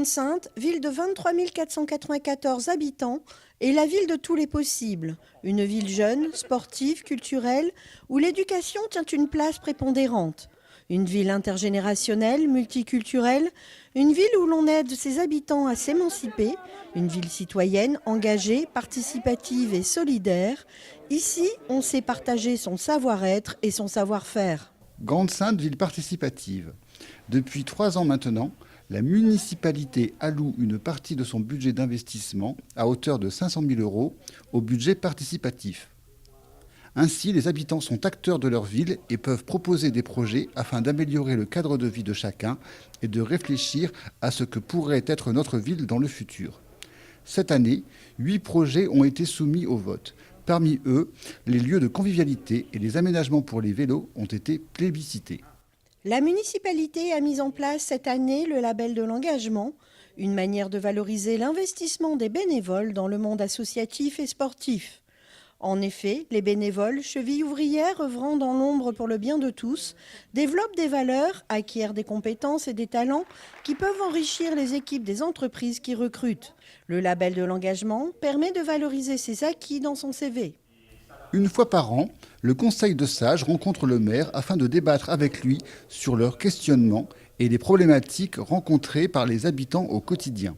Grande-Synthe, ville de 23 494 habitants, est la ville de tous les possibles. Une ville jeune, sportive, culturelle, où l'éducation tient une place prépondérante. Une ville intergénérationnelle, multiculturelle, une ville où l'on aide ses habitants à s'émanciper, une ville citoyenne, engagée, participative et solidaire. Ici, on sait partager son savoir-être et son savoir-faire. Grande-Synthe, ville participative. Depuis 3 ans maintenant, la municipalité alloue une partie de son budget d'investissement à hauteur de 500 000 € au budget participatif. Ainsi, les habitants sont acteurs de leur ville et peuvent proposer des projets afin d'améliorer le cadre de vie de chacun et de réfléchir à ce que pourrait être notre ville dans le futur. Cette année, 8 projets ont été soumis au vote. Parmi eux, les lieux de convivialité et les aménagements pour les vélos ont été plébiscités. La municipalité a mis en place cette année le label de l'engagement, une manière de valoriser l'investissement des bénévoles dans le monde associatif et sportif. En effet, les bénévoles, chevilles ouvrières œuvrant dans l'ombre pour le bien de tous, développent des valeurs, acquièrent des compétences et des talents qui peuvent enrichir les équipes des entreprises qui recrutent. Le label de l'engagement permet de valoriser ses acquis dans son CV. Une fois par an, le conseil de sages rencontre le maire afin de débattre avec lui sur leurs questionnements et les problématiques rencontrées par les habitants au quotidien.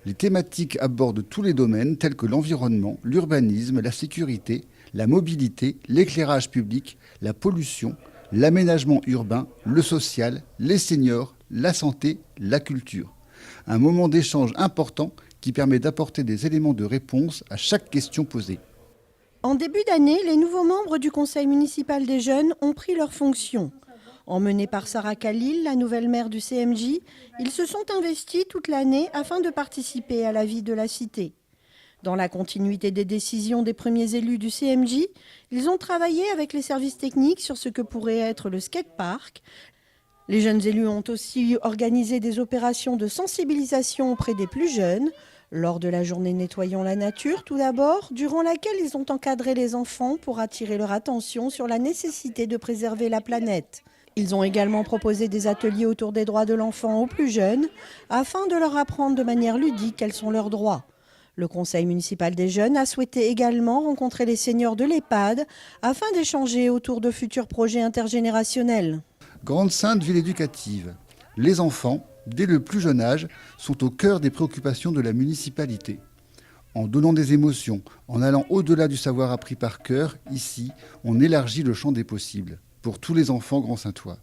Les thématiques abordent tous les domaines tels que l'environnement, l'urbanisme, la sécurité, la mobilité, l'éclairage public, la pollution, l'aménagement urbain, le social, les seniors, la santé, la culture. Un moment d'échange important qui permet d'apporter des éléments de réponse à chaque question posée. En début d'année, les nouveaux membres du conseil municipal des jeunes ont pris leurs fonctions. Emmenés par Sarah Khalil, la nouvelle maire du CMJ, ils se sont investis toute l'année afin de participer à la vie de la cité. Dans la continuité des décisions des premiers élus du CMJ, ils ont travaillé avec les services techniques sur ce que pourrait être le skatepark. Les jeunes élus ont aussi organisé des opérations de sensibilisation auprès des plus jeunes, lors de la journée Nettoyons la nature, tout d'abord, durant laquelle ils ont encadré les enfants pour attirer leur attention sur la nécessité de préserver la planète. Ils ont également proposé des ateliers autour des droits de l'enfant aux plus jeunes, afin de leur apprendre de manière ludique quels sont leurs droits. Le conseil municipal des jeunes a souhaité également rencontrer les seniors de l'EHPAD, afin d'échanger autour de futurs projets intergénérationnels. Grande-Synthe, ville éducative. Les enfants, dès le plus jeune âge, sont au cœur des préoccupations de la municipalité. En donnant des émotions, en allant au-delà du savoir appris par cœur, ici, on élargit le champ des possibles, pour tous les enfants grand-synthois.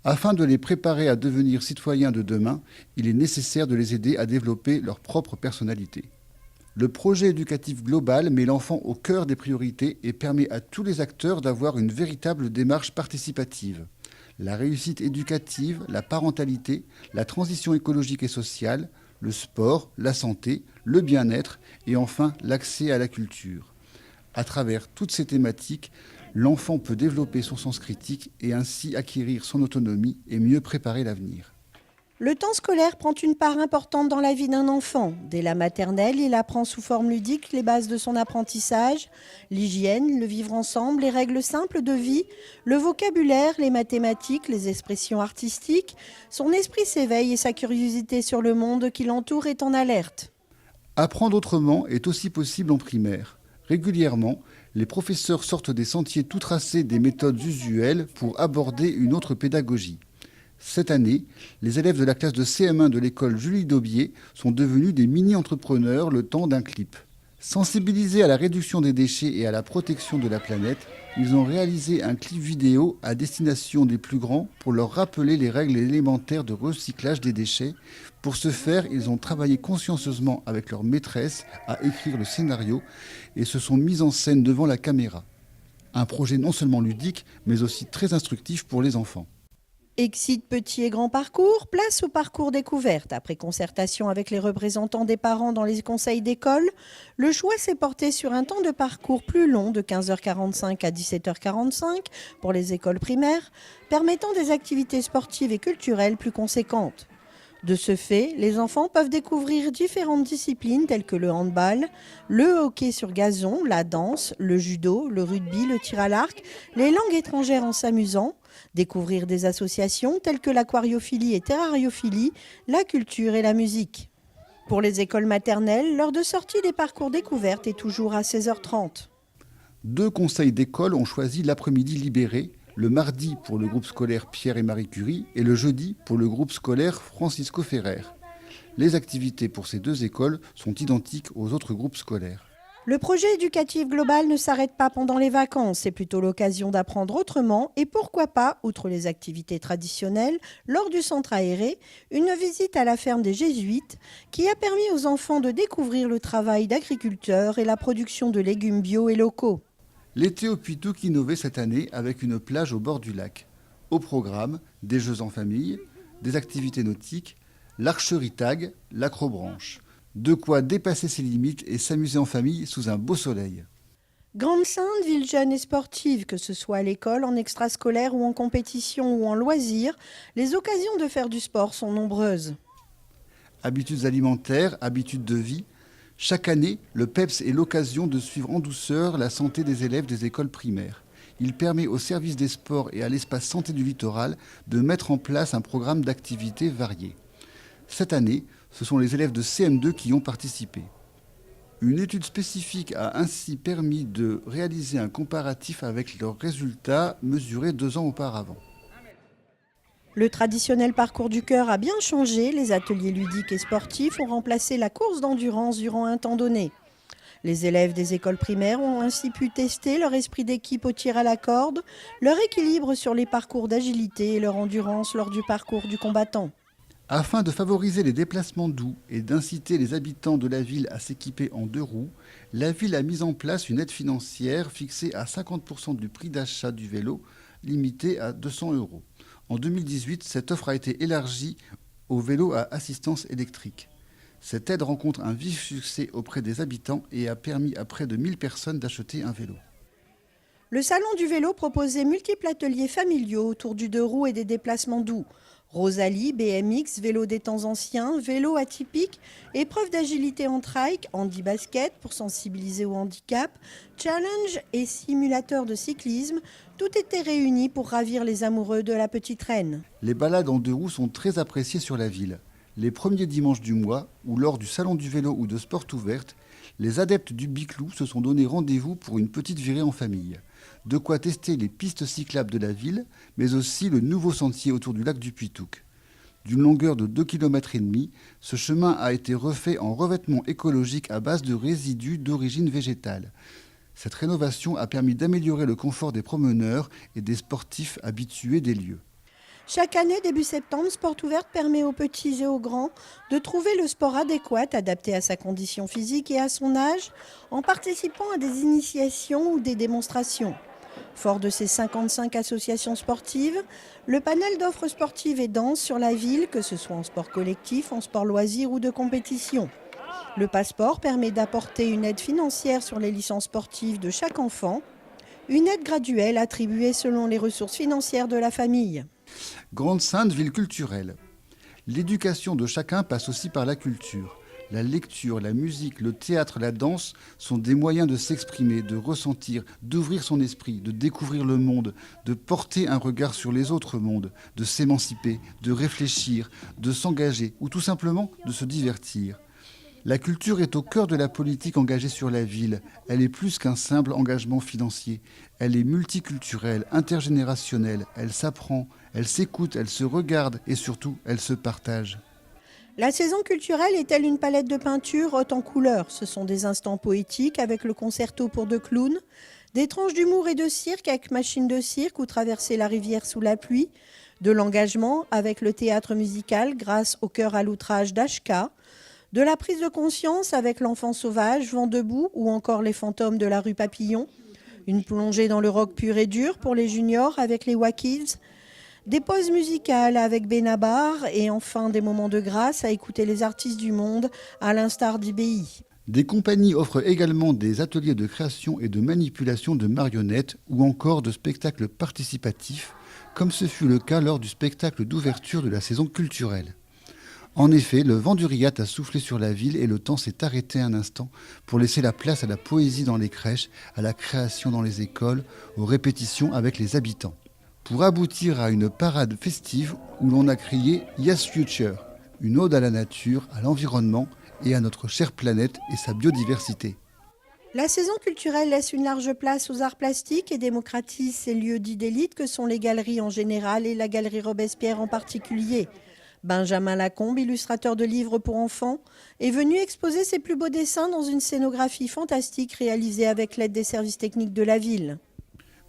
Afin de les préparer à devenir citoyens de demain, il est nécessaire de les aider à développer leur propre personnalité. Le projet éducatif global met l'enfant au cœur des priorités et permet à tous les acteurs d'avoir une véritable démarche participative. La réussite éducative, la parentalité, la transition écologique et sociale, le sport, la santé, le bien-être et enfin l'accès à la culture. À travers toutes ces thématiques, l'enfant peut développer son sens critique et ainsi acquérir son autonomie et mieux préparer l'avenir. Le temps scolaire prend une part importante dans la vie d'un enfant. Dès la maternelle, il apprend sous forme ludique les bases de son apprentissage, l'hygiène, le vivre ensemble, les règles simples de vie, le vocabulaire, les mathématiques, les expressions artistiques. Son esprit s'éveille et sa curiosité sur le monde qui l'entoure est en alerte. Apprendre autrement est aussi possible en primaire. Régulièrement, les professeurs sortent des sentiers tout tracés des méthodes usuelles pour aborder une autre pédagogie. Cette année, les élèves de la classe de CM1 de l'école Julie Daubier sont devenus des mini-entrepreneurs le temps d'un clip. Sensibilisés à la réduction des déchets et à la protection de la planète, ils ont réalisé un clip vidéo à destination des plus grands pour leur rappeler les règles élémentaires de recyclage des déchets. Pour ce faire, ils ont travaillé consciencieusement avec leur maîtresse à écrire le scénario et se sont mis en scène devant la caméra. Un projet non seulement ludique, mais aussi très instructif pour les enfants. Exit petit et grand parcours, place au parcours découverte. Après concertation avec les représentants des parents dans les conseils d'école, le choix s'est porté sur un temps de parcours plus long de 15h45 à 17h45 pour les écoles primaires, permettant des activités sportives et culturelles plus conséquentes. De ce fait, les enfants peuvent découvrir différentes disciplines telles que le handball, le hockey sur gazon, la danse, le judo, le rugby, le tir à l'arc, les langues étrangères en s'amusant, découvrir des associations telles que l'aquariophilie et terrariophilie, la culture et la musique. Pour les écoles maternelles, l'heure de sortie des parcours découvertes est toujours à 16h30. 2 conseils d'école ont choisi l'après-midi libéré, le mardi pour le groupe scolaire Pierre et Marie Curie et le jeudi pour le groupe scolaire Francisco Ferrer. Les activités pour ces 2 écoles sont identiques aux autres groupes scolaires. Le projet éducatif global ne s'arrête pas pendant les vacances, c'est plutôt l'occasion d'apprendre autrement et pourquoi pas, outre les activités traditionnelles, lors du centre aéré, une visite à la ferme des Jésuites qui a permis aux enfants de découvrir le travail d'agriculteurs et la production de légumes bio et locaux. L'été au Puytouk innovait cette année avec une plage au bord du lac. Au programme, des jeux en famille, des activités nautiques, l'archerie tag, l'acrobranche. De quoi dépasser ses limites et s'amuser en famille sous un beau soleil. Grande-Synthe, ville jeune et sportive, que ce soit à l'école, en extrascolaire ou en compétition ou en loisir, les occasions de faire du sport sont nombreuses. Habitudes alimentaires, habitudes de vie. Chaque année, le PEPS est l'occasion de suivre en douceur la santé des élèves des écoles primaires. Il permet au service des sports et à l'espace santé du littoral de mettre en place un programme d'activités variées. Cette année, ce sont les élèves de CM2 qui y ont participé. Une étude spécifique a ainsi permis de réaliser un comparatif avec leurs résultats mesurés 2 ans auparavant. Le traditionnel parcours du cœur a bien changé, les ateliers ludiques et sportifs ont remplacé la course d'endurance durant un temps donné. Les élèves des écoles primaires ont ainsi pu tester leur esprit d'équipe au tir à la corde, leur équilibre sur les parcours d'agilité et leur endurance lors du parcours du combattant. Afin de favoriser les déplacements doux et d'inciter les habitants de la ville à s'équiper en 2 roues, la ville a mis en place une aide financière fixée à 50% du prix d'achat du vélo, limitée à 200 €. En 2018, cette offre a été élargie aux vélos à assistance électrique. Cette aide rencontre un vif succès auprès des habitants et a permis à près de 1000 personnes d'acheter un vélo. Le salon du vélo proposait multiples ateliers familiaux autour du 2 roues et des déplacements doux. Rosalie, BMX, vélo des temps anciens, vélo atypique, épreuve d'agilité en trike, handi-basket pour sensibiliser au handicap, challenge et simulateur de cyclisme, tout était réuni pour ravir les amoureux de la petite reine. Les balades en 2 roues sont très appréciées sur la ville. Les premiers dimanches du mois, ou lors du salon du vélo ou de sport ouverte, les adeptes du Biclou se sont donné rendez-vous pour une petite virée en famille. De quoi tester les pistes cyclables de la ville, mais aussi le nouveau sentier autour du lac du Puytouk. D'une longueur de 2,5 km, ce chemin a été refait en revêtement écologique à base de résidus d'origine végétale. Cette rénovation a permis d'améliorer le confort des promeneurs et des sportifs habitués des lieux. Chaque année, début septembre, Sport Ouverte permet aux petits et aux grands de trouver le sport adéquat, adapté à sa condition physique et à son âge, en participant à des initiations ou des démonstrations. Fort de ces 55 associations sportives, le panel d'offres sportives est dense sur la ville, que ce soit en sport collectif, en sport loisir ou de compétition. Le passeport permet d'apporter une aide financière sur les licences sportives de chaque enfant, une aide graduelle attribuée selon les ressources financières de la famille. Grande-Synthe, ville culturelle. L'éducation de chacun passe aussi par la culture. La lecture, la musique, le théâtre, la danse sont des moyens de s'exprimer, de ressentir, d'ouvrir son esprit, de découvrir le monde, de porter un regard sur les autres mondes, de s'émanciper, de réfléchir, de s'engager ou tout simplement de se divertir. La culture est au cœur de la politique engagée sur la ville. Elle est plus qu'un simple engagement financier. Elle est multiculturelle, intergénérationnelle. Elle s'apprend, elle s'écoute, elle se regarde et surtout, elle se partage. La saison culturelle est-elle une palette de peinture haute en couleurs? Ce sont des instants poétiques avec le concerto pour 2 clowns, des tranches d'humour et de cirque avec machine de cirque ou traverser la rivière sous la pluie, de l'engagement avec le théâtre musical grâce au chœur à l'outrage d'Ashka, de la prise de conscience avec l'enfant sauvage, Vent debout ou encore les fantômes de la rue Papillon, une plongée dans le rock pur et dur pour les juniors avec les Wakids, des pauses musicales avec Benabar et enfin des moments de grâce à écouter les artistes du monde à l'instar d'IBI. Des compagnies offrent également des ateliers de création et de manipulation de marionnettes ou encore de spectacles participatifs, comme ce fut le cas lors du spectacle d'ouverture de la saison culturelle. En effet, le vent du riad a soufflé sur la ville et le temps s'est arrêté un instant pour laisser la place à la poésie dans les crèches, à la création dans les écoles, aux répétitions avec les habitants. Pour aboutir à une parade festive où l'on a crié Yes Future, une ode à la nature, à l'environnement et à notre chère planète et sa biodiversité. La saison culturelle laisse une large place aux arts plastiques et démocratise ces lieux dits d'élite que sont les galeries en général et la galerie Robespierre en particulier. Benjamin Lacombe, illustrateur de livres pour enfants, est venu exposer ses plus beaux dessins dans une scénographie fantastique réalisée avec l'aide des services techniques de la ville.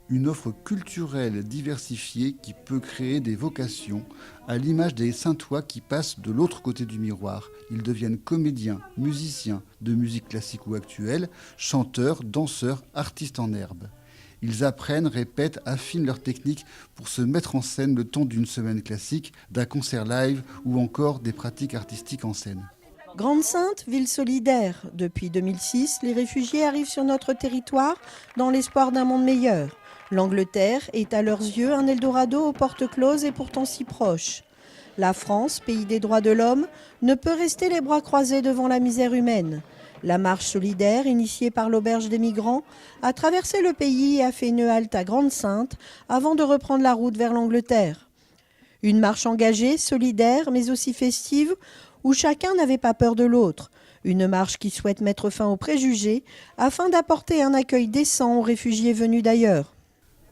Une offre culturelle diversifiée qui peut créer des vocations, à l'image des Saintois qui passent de l'autre côté du miroir. Ils deviennent comédiens, musiciens de musique classique ou actuelle, chanteurs, danseurs, artistes en herbe. Ils apprennent, répètent, affinent leur technique pour se mettre en scène le temps d'une semaine classique, d'un concert live ou encore des pratiques artistiques en scène. Grande-Synthe, ville solidaire. Depuis 2006, les réfugiés arrivent sur notre territoire dans l'espoir d'un monde meilleur. L'Angleterre est à leurs yeux un Eldorado aux portes closes et pourtant si proche. La France, pays des droits de l'homme, ne peut rester les bras croisés devant la misère humaine. La marche solidaire, initiée par l'Auberge des migrants, a traversé le pays et a fait une halte à Grande-Synthe avant de reprendre la route vers l'Angleterre. Une marche engagée, solidaire, mais aussi festive, où chacun n'avait pas peur de l'autre. Une marche qui souhaite mettre fin aux préjugés afin d'apporter un accueil décent aux réfugiés venus d'ailleurs.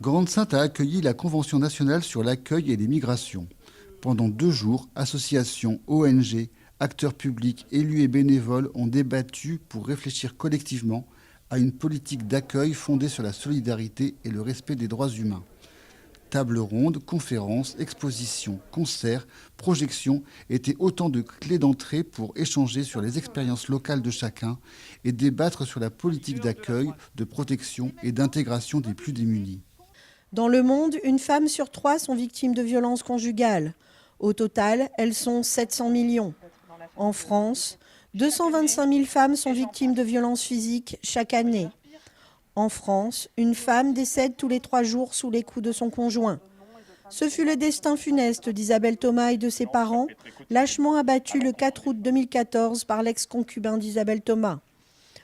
Grande-Synthe a accueilli la Convention nationale sur l'accueil et les migrations. Pendant 2 jours, associations, ONG, acteurs publics, élus et bénévoles ont débattu pour réfléchir collectivement à une politique d'accueil fondée sur la solidarité et le respect des droits humains. Tables rondes, conférences, expositions, concerts, projections étaient autant de clés d'entrée pour échanger sur les expériences locales de chacun et débattre sur la politique d'accueil, de protection et d'intégration des plus démunis. Dans le monde, une femme sur 3 sont victimes de violences conjugales. Au total, elles sont 700 millions. En France, 225 000 femmes sont victimes de violences physiques chaque année. En France, une femme décède tous les 3 jours sous les coups de son conjoint. Ce fut le destin funeste d'Isabelle Thomas et de ses parents, lâchement abattus le 4 août 2014 par l'ex-concubin d'Isabelle Thomas.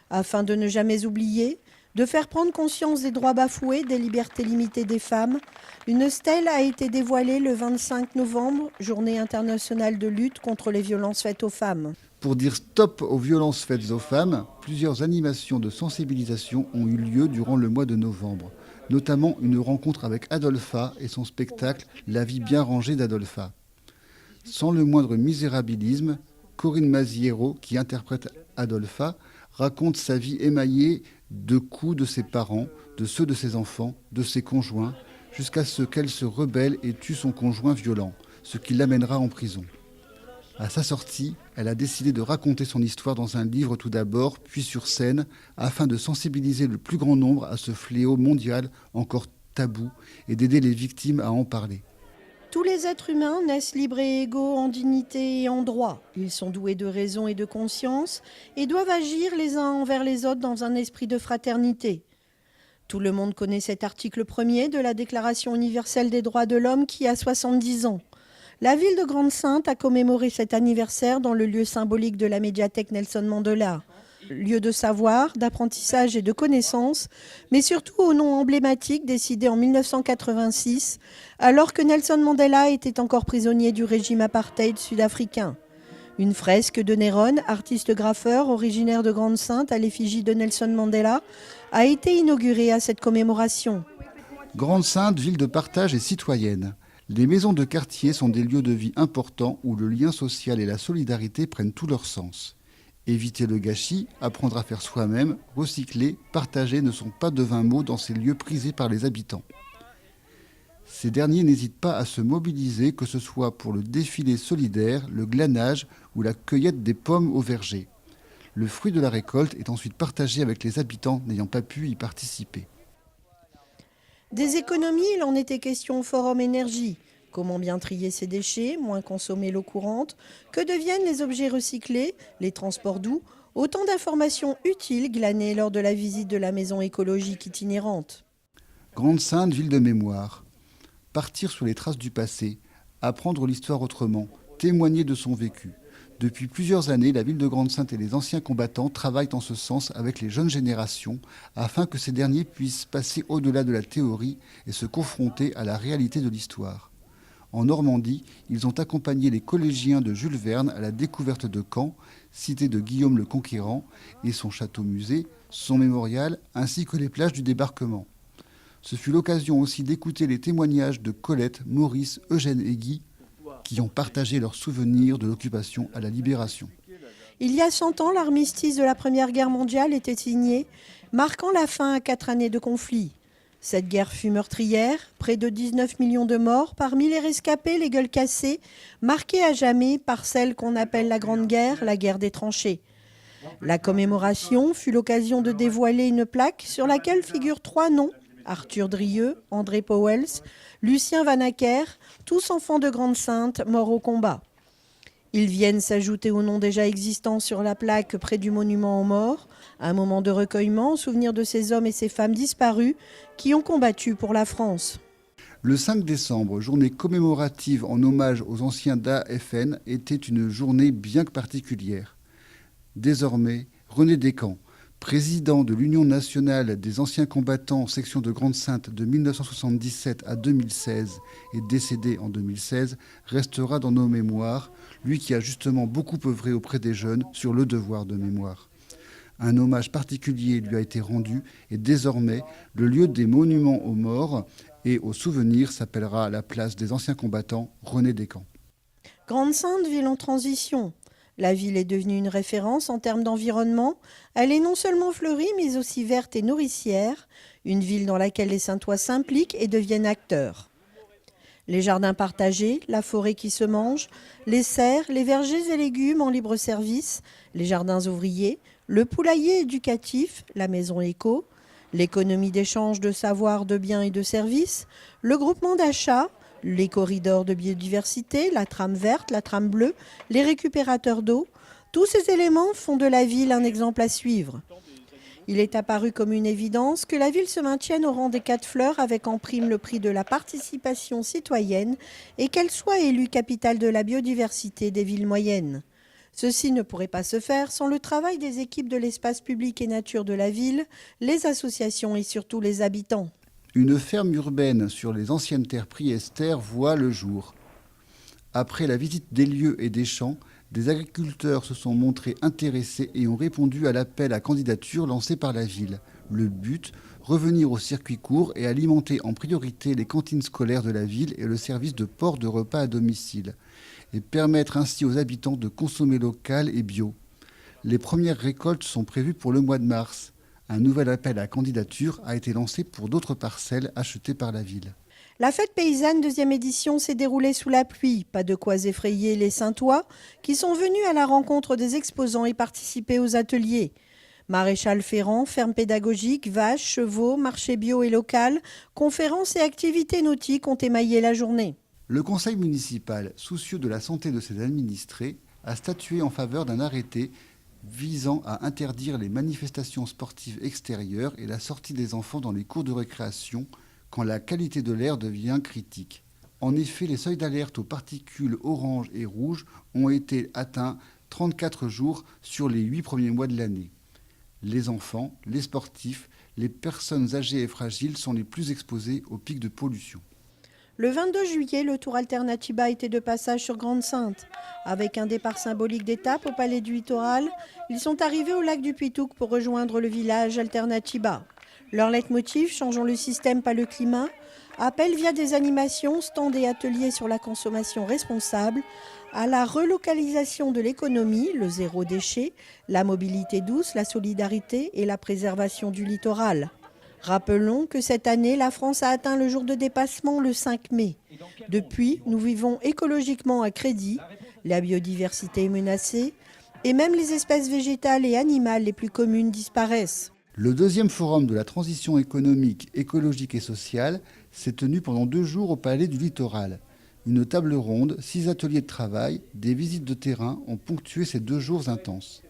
Afin de ne jamais oublier, de faire prendre conscience des droits bafoués, des libertés limitées des femmes, une stèle a été dévoilée le 25 novembre, journée internationale de lutte contre les violences faites aux femmes. Pour dire stop aux violences faites aux femmes, plusieurs animations de sensibilisation ont eu lieu durant le mois de novembre, notamment une rencontre avec Adolpha et son spectacle « La vie bien rangée d'Adolpha ». Sans le moindre misérabilisme, Corinne Maziero, qui interprète Adolpha, raconte sa vie émaillée de coups de ses parents, de ceux de ses enfants, de ses conjoints, jusqu'à ce qu'elle se rebelle et tue son conjoint violent, ce qui l'amènera en prison. À sa sortie, elle a décidé de raconter son histoire dans un livre tout d'abord, puis sur scène, afin de sensibiliser le plus grand nombre à ce fléau mondial encore tabou et d'aider les victimes à en parler. Tous les êtres humains naissent libres et égaux en dignité et en droit. Ils sont doués de raison et de conscience et doivent agir les uns envers les autres dans un esprit de fraternité. Tout le monde connaît cet article 1er de la Déclaration universelle des droits de l'homme qui a 70 ans. La ville de Grande-Synthe a commémoré cet anniversaire dans le lieu symbolique de la médiathèque Nelson Mandela. Lieu de savoir, d'apprentissage et de connaissance, mais surtout au nom emblématique décidé en 1986, alors que Nelson Mandela était encore prisonnier du régime apartheid sud-africain. Une fresque de Néron, artiste graffeur originaire de Grande-Synthe à l'effigie de Nelson Mandela, a été inaugurée à cette commémoration. Grande-Synthe, ville de partage et citoyenne. Les maisons de quartier sont des lieux de vie importants où le lien social et la solidarité prennent tout leur sens. Éviter le gâchis, apprendre à faire soi-même, recycler, partager ne sont pas de vains mots dans ces lieux prisés par les habitants. Ces derniers n'hésitent pas à se mobiliser, que ce soit pour le défilé solidaire, le glanage ou la cueillette des pommes au verger. Le fruit de la récolte est ensuite partagé avec les habitants n'ayant pas pu y participer. Des économies, il en était question au Forum Énergie. Comment bien trier ses déchets, moins consommer l'eau courante, que deviennent les objets recyclés, les transports doux, autant d'informations utiles glanées lors de la visite de la maison écologique itinérante. Grande-Synthe, ville de mémoire. Partir sur les traces du passé, apprendre l'histoire autrement, témoigner de son vécu. Depuis plusieurs années, la ville de Grande-Synthe et les anciens combattants travaillent en ce sens avec les jeunes générations afin que ces derniers puissent passer au-delà de la théorie et se confronter à la réalité de l'histoire. En Normandie, ils ont accompagné les collégiens de Jules Verne à la découverte de Caen, cité de Guillaume le Conquérant, et son château-musée, son mémorial, ainsi que les plages du débarquement. Ce fut l'occasion aussi d'écouter les témoignages de Colette, Maurice, Eugène et Guy, qui ont partagé leurs souvenirs de l'occupation à la Libération. Il y a 100 ans, l'armistice de la Première Guerre mondiale était signé, marquant la fin à 4 années de conflit. Cette guerre fut meurtrière, près de 19 millions de morts, parmi les rescapés, les gueules cassées, marquées à jamais par celle qu'on appelle la Grande Guerre, la guerre des tranchées. La commémoration fut l'occasion de dévoiler une plaque sur laquelle figurent 3 noms: Arthur Drieux, André Pauwels, Lucien Vanacker, tous enfants de Grande-Synthe, morts au combat. Ils viennent s'ajouter aux noms déjà existants sur la plaque près du monument aux morts, un moment de recueillement au souvenir de ces hommes et ces femmes disparus qui ont combattu pour la France. Le 5 décembre, journée commémorative en hommage aux anciens d'AFN, était une journée bien que particulière. Désormais, René Descamps, président de l'Union nationale des anciens combattants section de Grande-Synthe de 1977 à 2016 et décédé en 2016, restera dans nos mémoires, lui qui a justement beaucoup œuvré auprès des jeunes sur le devoir de mémoire. Un hommage particulier lui a été rendu et désormais, le lieu des monuments aux morts et aux souvenirs s'appellera la place des anciens combattants René Descamps. Grande-Synthe, ville en transition. La ville est devenue une référence en termes d'environnement. Elle est non seulement fleurie, mais aussi verte et nourricière. Une ville dans laquelle les Saintois s'impliquent et deviennent acteurs. Les jardins partagés, la forêt qui se mange, les serres, les vergers et légumes en libre service, les jardins ouvriers, le poulailler éducatif, la maison éco, l'économie d'échange de savoirs, de biens et de services, le groupement d'achat, les corridors de biodiversité, la trame verte, la trame bleue, les récupérateurs d'eau, tous ces éléments font de la ville un exemple à suivre. Il est apparu comme une évidence que la ville se maintienne au rang des 4 fleurs avec en prime le prix de la participation citoyenne et qu'elle soit élue capitale de la biodiversité des villes moyennes. Ceci ne pourrait pas se faire sans le travail des équipes de l'espace public et nature de la ville, les associations et surtout les habitants. Une ferme urbaine sur les anciennes terres priestères voit le jour. Après la visite des lieux et des champs, des agriculteurs se sont montrés intéressés et ont répondu à l'appel à candidature lancé par la ville. Le but, revenir au circuit court et alimenter en priorité les cantines scolaires de la ville et le service de port de repas à domicile, et permettre ainsi aux habitants de consommer local et bio. Les premières récoltes sont prévues pour le mois de mars. Un nouvel appel à candidature a été lancé pour d'autres parcelles achetées par la ville. La fête paysanne 2e édition s'est déroulée sous la pluie. Pas de quoi effrayer les Saintois qui sont venus à la rencontre des exposants et participer aux ateliers. Maréchal Ferrand, ferme pédagogique, vaches, chevaux, marché bio et local, conférences et activités nautiques ont émaillé la journée. Le conseil municipal, soucieux de la santé de ses administrés, a statué en faveur d'un arrêté visant à interdire les manifestations sportives extérieures et la sortie des enfants dans les cours de récréation quand la qualité de l'air devient critique. En effet, les seuils d'alerte aux particules orange et rouge ont été atteints 34 jours sur les 8 premiers mois de l'année. Les enfants, les sportifs, les personnes âgées et fragiles sont les plus exposés aux pics de pollution. Le 22 juillet, le Tour Alternatiba était de passage sur Grande-Synthe. Avec un départ symbolique d'étape au Palais du Littoral, ils sont arrivés au lac du Puytouc pour rejoindre le village Alternatiba. Leur leitmotiv, changeons le système, pas le climat, appelle via des animations, stands et ateliers sur la consommation responsable, à la relocalisation de l'économie, le zéro déchet, la mobilité douce, la solidarité et la préservation du littoral. Rappelons que cette année, la France a atteint le jour de dépassement le 5 mai. Depuis, nous vivons écologiquement à crédit, la biodiversité est menacée et même les espèces végétales et animales les plus communes disparaissent. Le deuxième forum de la transition économique, écologique et sociale s'est tenu pendant 2 jours au Palais du Littoral. Une table ronde, 6 ateliers de travail, des visites de terrain ont ponctué ces 2 jours intenses.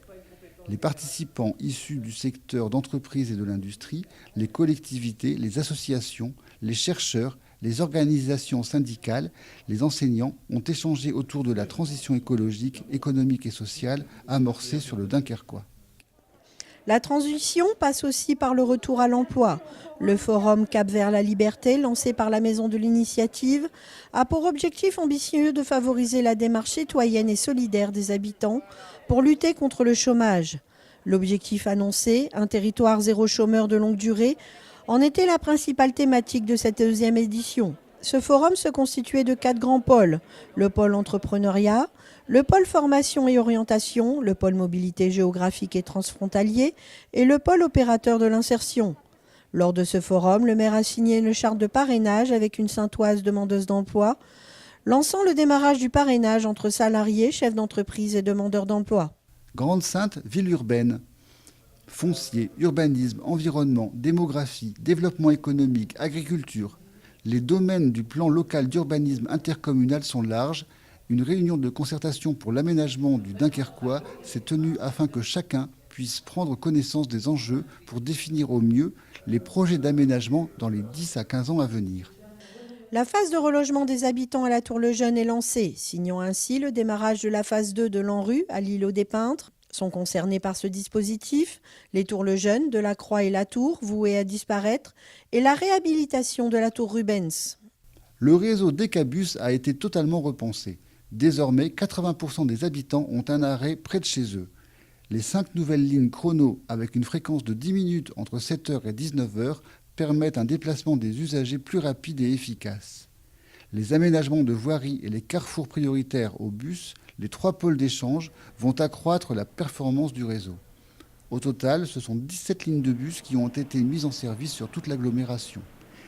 Les participants issus du secteur d'entreprise et de l'industrie, les collectivités, les associations, les chercheurs, les organisations syndicales, les enseignants ont échangé autour de la transition écologique, économique et sociale amorcée sur le Dunkerquois. La transition passe aussi par le retour à l'emploi. Le forum Cap vers la liberté, lancé par la Maison de l'Initiative, a pour objectif ambitieux de favoriser la démarche citoyenne et solidaire des habitants pour lutter contre le chômage. L'objectif annoncé, un territoire zéro chômeur de longue durée, en était la principale thématique de cette deuxième édition. Ce forum se constituait de 4 grands pôles. Le pôle entrepreneuriat, le pôle formation et orientation, le pôle mobilité géographique et transfrontalier et le pôle opérateur de l'insertion. Lors de ce forum, le maire a signé une charte de parrainage avec une Saintoise demandeuse d'emploi, lançant le démarrage du parrainage entre salariés, chefs d'entreprise et demandeurs d'emploi. Grande-Synthe, ville urbaine. Foncier, urbanisme, environnement, démographie, développement économique, agriculture. Les domaines du plan local d'urbanisme intercommunal sont larges. Une réunion de concertation pour l'aménagement du Dunkerquois s'est tenue afin que chacun puisse prendre connaissance des enjeux pour définir au mieux les projets d'aménagement dans les 10 à 15 ans à venir. La phase de relogement des habitants à la Tour-le-Jeune est lancée, signant ainsi le démarrage de la phase 2 de l'ANRU à l'îlot des Peintres. Sont concernés par ce dispositif les Tour-le-Jeune, de la Croix et la Tour, vouées à disparaître, et la réhabilitation de la Tour Rubens. Le réseau Decabus a été totalement repensé. Désormais, 80% des habitants ont un arrêt près de chez eux. Les 5 nouvelles lignes chrono avec une fréquence de 10 minutes entre 7h et 19h permettent un déplacement des usagers plus rapide et efficace. Les aménagements de voiries et les carrefours prioritaires au bus, les 3 pôles d'échange, vont accroître la performance du réseau. Au total, ce sont 17 lignes de bus qui ont été mises en service sur toute l'agglomération.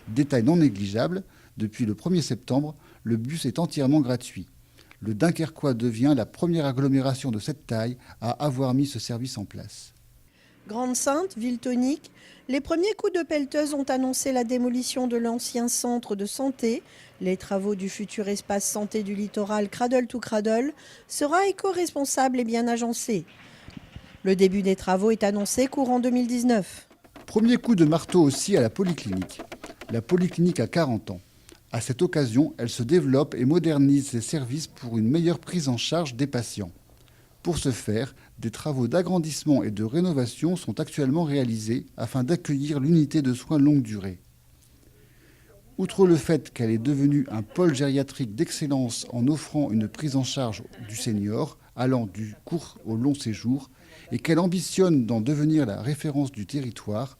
Détail non négligeable, depuis le 1er septembre, le bus est entièrement gratuit. Le Dunkerquois devient la première agglomération de cette taille à avoir mis ce service en place. Grande-Synthe, ville tonique, les premiers coups de pelleteuse ont annoncé la démolition de l'ancien centre de santé. Les travaux du futur espace santé du littoral Cradle to Cradle sera éco-responsable et bien agencé. Le début des travaux est annoncé courant 2019. Premier coup de marteau aussi à la polyclinique. La polyclinique a 40 ans. À cette occasion, elle se développe et modernise ses services pour une meilleure prise en charge des patients. Pour ce faire, des travaux d'agrandissement et de rénovation sont actuellement réalisés afin d'accueillir l'unité de soins longue durée. Outre le fait qu'elle est devenue un pôle gériatrique d'excellence en offrant une prise en charge du senior allant du court au long séjour et qu'elle ambitionne d'en devenir la référence du territoire,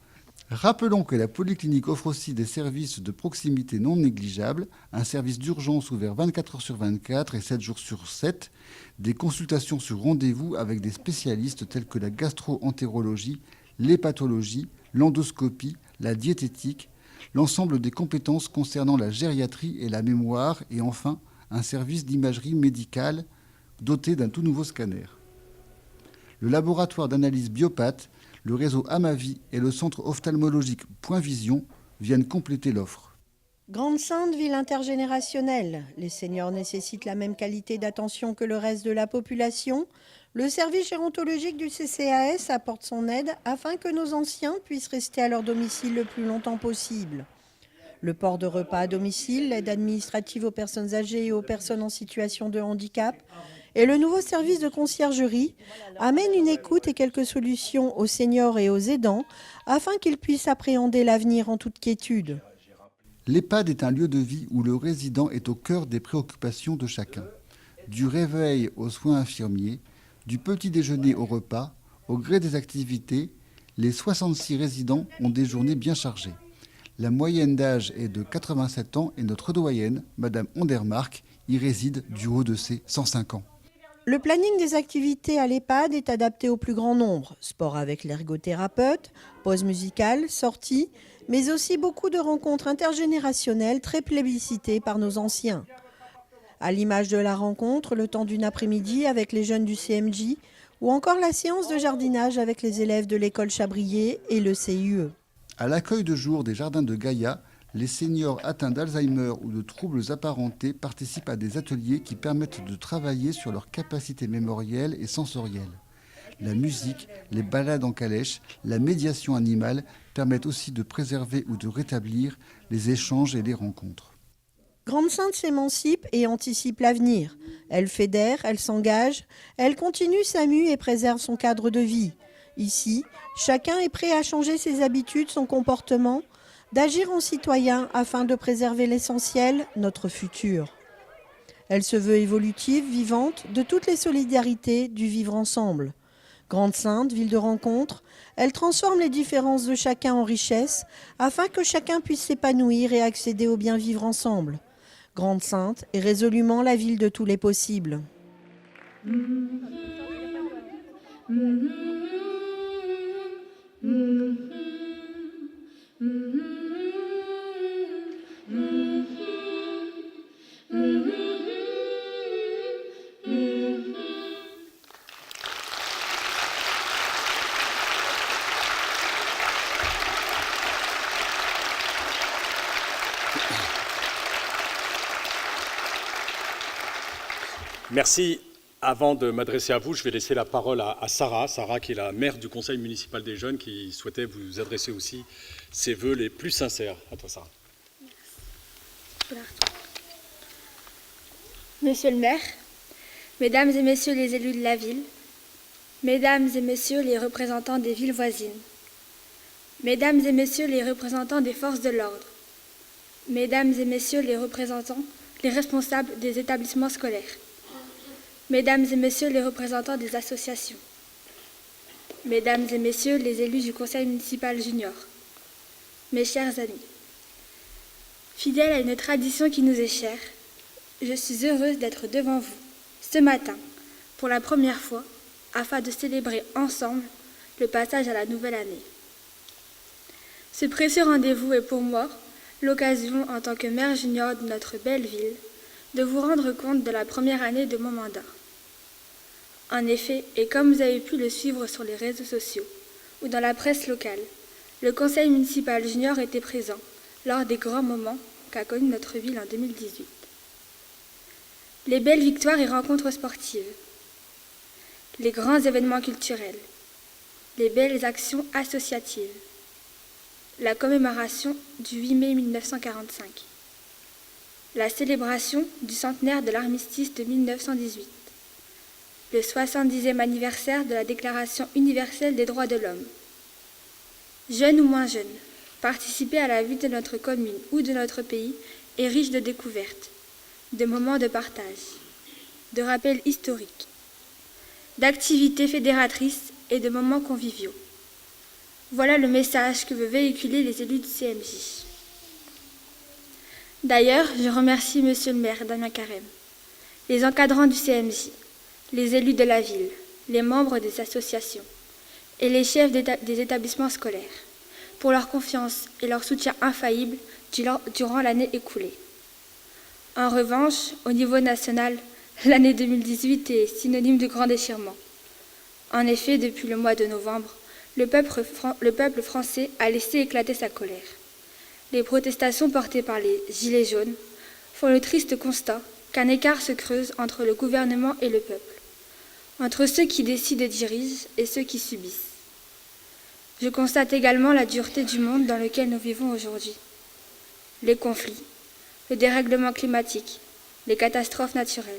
rappelons que la polyclinique offre aussi des services de proximité non négligeables, un service d'urgence ouvert 24 heures sur 24 et 7 jours sur 7, des consultations sur rendez-vous avec des spécialistes tels que la gastro-entérologie, l'hépatologie, l'endoscopie, la diététique, l'ensemble des compétences concernant la gériatrie et la mémoire et enfin un service d'imagerie médicale doté d'un tout nouveau scanner. Le laboratoire d'analyse Biopath, le réseau Amavi et le centre ophtalmologique Point Vision viennent compléter l'offre. Grande-Synthe, ville intergénérationnelle. Les seniors nécessitent la même qualité d'attention que le reste de la population. Le service gérontologique du CCAS apporte son aide afin que nos anciens puissent rester à leur domicile le plus longtemps possible. Le port de repas à domicile, l'aide administrative aux personnes âgées et aux personnes en situation de handicap et le nouveau service de conciergerie amènent une écoute et quelques solutions aux seniors et aux aidants afin qu'ils puissent appréhender l'avenir en toute quiétude. L'EHPAD est un lieu de vie où le résident est au cœur des préoccupations de chacun. Du réveil aux soins infirmiers, du petit déjeuner au repas, au gré des activités, les 66 résidents ont des journées bien chargées. La moyenne d'âge est de 87 ans et notre doyenne, Madame Ondermark, y réside du haut de ses 105 ans. Le planning des activités à l'EHPAD est adapté au plus grand nombre. Sport avec l'ergothérapeute, pause musicale, sorties, mais aussi beaucoup de rencontres intergénérationnelles très plébiscitées par nos anciens. À l'image de la rencontre, le temps d'une après-midi avec les jeunes du CMJ ou encore la séance de jardinage avec les élèves de l'école Chabrier et le CIE. À l'accueil de jour des jardins de Gaïa, les seniors atteints d'Alzheimer ou de troubles apparentés participent à des ateliers qui permettent de travailler sur leurs capacités mémorielles et sensorielles. La musique, les balades en calèche, la médiation animale permettent aussi de préserver ou de rétablir les échanges et les rencontres. Grande-Sainte s'émancipe et anticipe l'avenir. Elle fédère, elle s'engage, elle continue sa mue et préserve son cadre de vie. Ici, chacun est prêt à changer ses habitudes, son comportement, d'agir en citoyen afin de préserver l'essentiel, notre futur. Elle se veut évolutive, vivante, de toutes les solidarités du vivre ensemble. Grande-Sainte, ville de rencontre, elle transforme les différences de chacun en richesse afin que chacun puisse s'épanouir et accéder au bien vivre ensemble. Grande-Sainte est résolument la ville de tous les possibles. Merci. Avant de m'adresser à vous, je vais laisser la parole à Sarah. Sarah, qui est la maire du Conseil municipal des jeunes, qui souhaitait vous adresser aussi ses vœux les plus sincères. À toi, Sarah. Monsieur le maire, mesdames et messieurs les élus de la ville, mesdames et messieurs les représentants des villes voisines, mesdames et messieurs les représentants des forces de l'ordre, mesdames et messieurs les responsables des établissements scolaires, mesdames et messieurs les représentants des associations, mesdames et messieurs les élus du conseil municipal junior, mes chers amis, fidèle à une tradition qui nous est chère, je suis heureuse d'être devant vous ce matin pour la première fois afin de célébrer ensemble le passage à la nouvelle année. Ce précieux rendez-vous est pour moi l'occasion, en tant que maire junior de notre belle ville, de vous rendre compte de la première année de mon mandat. En effet, et comme vous avez pu le suivre sur les réseaux sociaux ou dans la presse locale, le conseil municipal junior était présent lors des grands moments qu'a connus notre ville en 2018. Les belles victoires et rencontres sportives, les grands événements culturels, les belles actions associatives, la commémoration du 8 mai 1945, la célébration du centenaire de l'armistice de 1918, le 70e anniversaire de la Déclaration universelle des droits de l'homme. Jeunes ou moins jeunes, participer à la vie de notre commune ou de notre pays est riche de découvertes, de moments de partage, de rappels historiques, d'activités fédératrices et de moments conviviaux. Voilà le message que veut véhiculer les élus du CMJ. D'ailleurs, je remercie Monsieur le maire Damien Carême, les encadrants du CMJ, les élus de la ville, les membres des associations et les chefs des établissements scolaires pour leur confiance et leur soutien infaillible durant l'année écoulée. En revanche, au niveau national, l'année 2018 est synonyme de grand déchirement. En effet, depuis le mois de novembre, le peuple français a laissé éclater sa colère. Les protestations portées par les Gilets jaunes font le triste constat qu'un écart se creuse entre le gouvernement et le peuple, entre ceux qui décident et dirigent et ceux qui subissent. Je constate également la dureté du monde dans lequel nous vivons aujourd'hui. Les conflits, le dérèglement climatique, les catastrophes naturelles,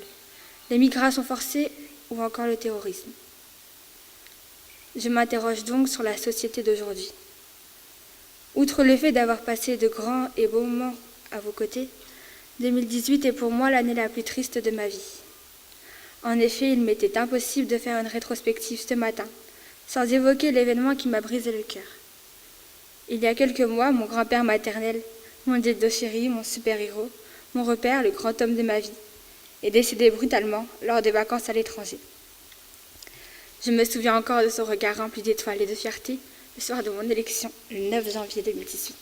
les migrations forcées ou encore le terrorisme. Je m'interroge donc sur la société d'aujourd'hui. Outre le fait d'avoir passé de grands et beaux moments à vos côtés, 2018 est pour moi l'année la plus triste de ma vie. En effet, il m'était impossible de faire une rétrospective ce matin, sans évoquer l'événement qui m'a brisé le cœur. Il y a quelques mois, mon grand-père maternel, mon dieu chéri, mon super-héros, mon repère, le grand homme de ma vie, est décédé brutalement lors des vacances à l'étranger. Je me souviens encore de son regard rempli d'étoiles et de fierté le soir de mon élection, le 9 janvier 2018.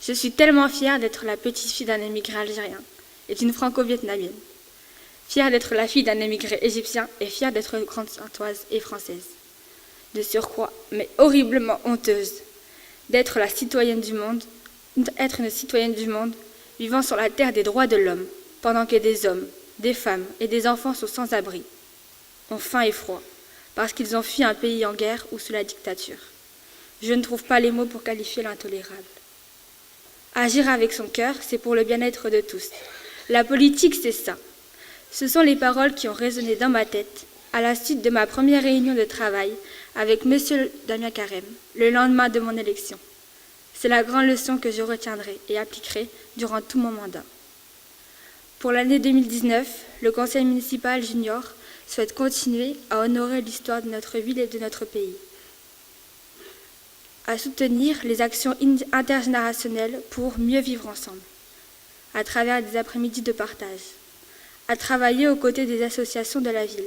Je suis tellement fière d'être la petite-fille d'un émigré algérien et d'une franco-vietnamienne, fière d'être la fille d'un émigré égyptien et fière d'être grande-saintoise et française. De surcroît, mais horriblement honteuse, d'être une citoyenne du monde, vivant sur la terre des droits de l'homme, pendant que des hommes, des femmes et des enfants sont sans abri, ont faim et froid, parce qu'ils ont fui un pays en guerre ou sous la dictature. Je ne trouve pas les mots pour qualifier l'intolérable. Agir avec son cœur, c'est pour le bien-être de tous. La politique, c'est ça. Ce sont les paroles qui ont résonné dans ma tête à la suite de ma première réunion de travail avec M. Damien Carême, le lendemain de mon élection. C'est la grande leçon que je retiendrai et appliquerai durant tout mon mandat. Pour l'année 2019, le conseil municipal junior souhaite continuer à honorer l'histoire de notre ville et de notre pays, à soutenir les actions intergénérationnelles pour mieux vivre ensemble, à travers des après-midi de partage, à travailler aux côtés des associations de la ville,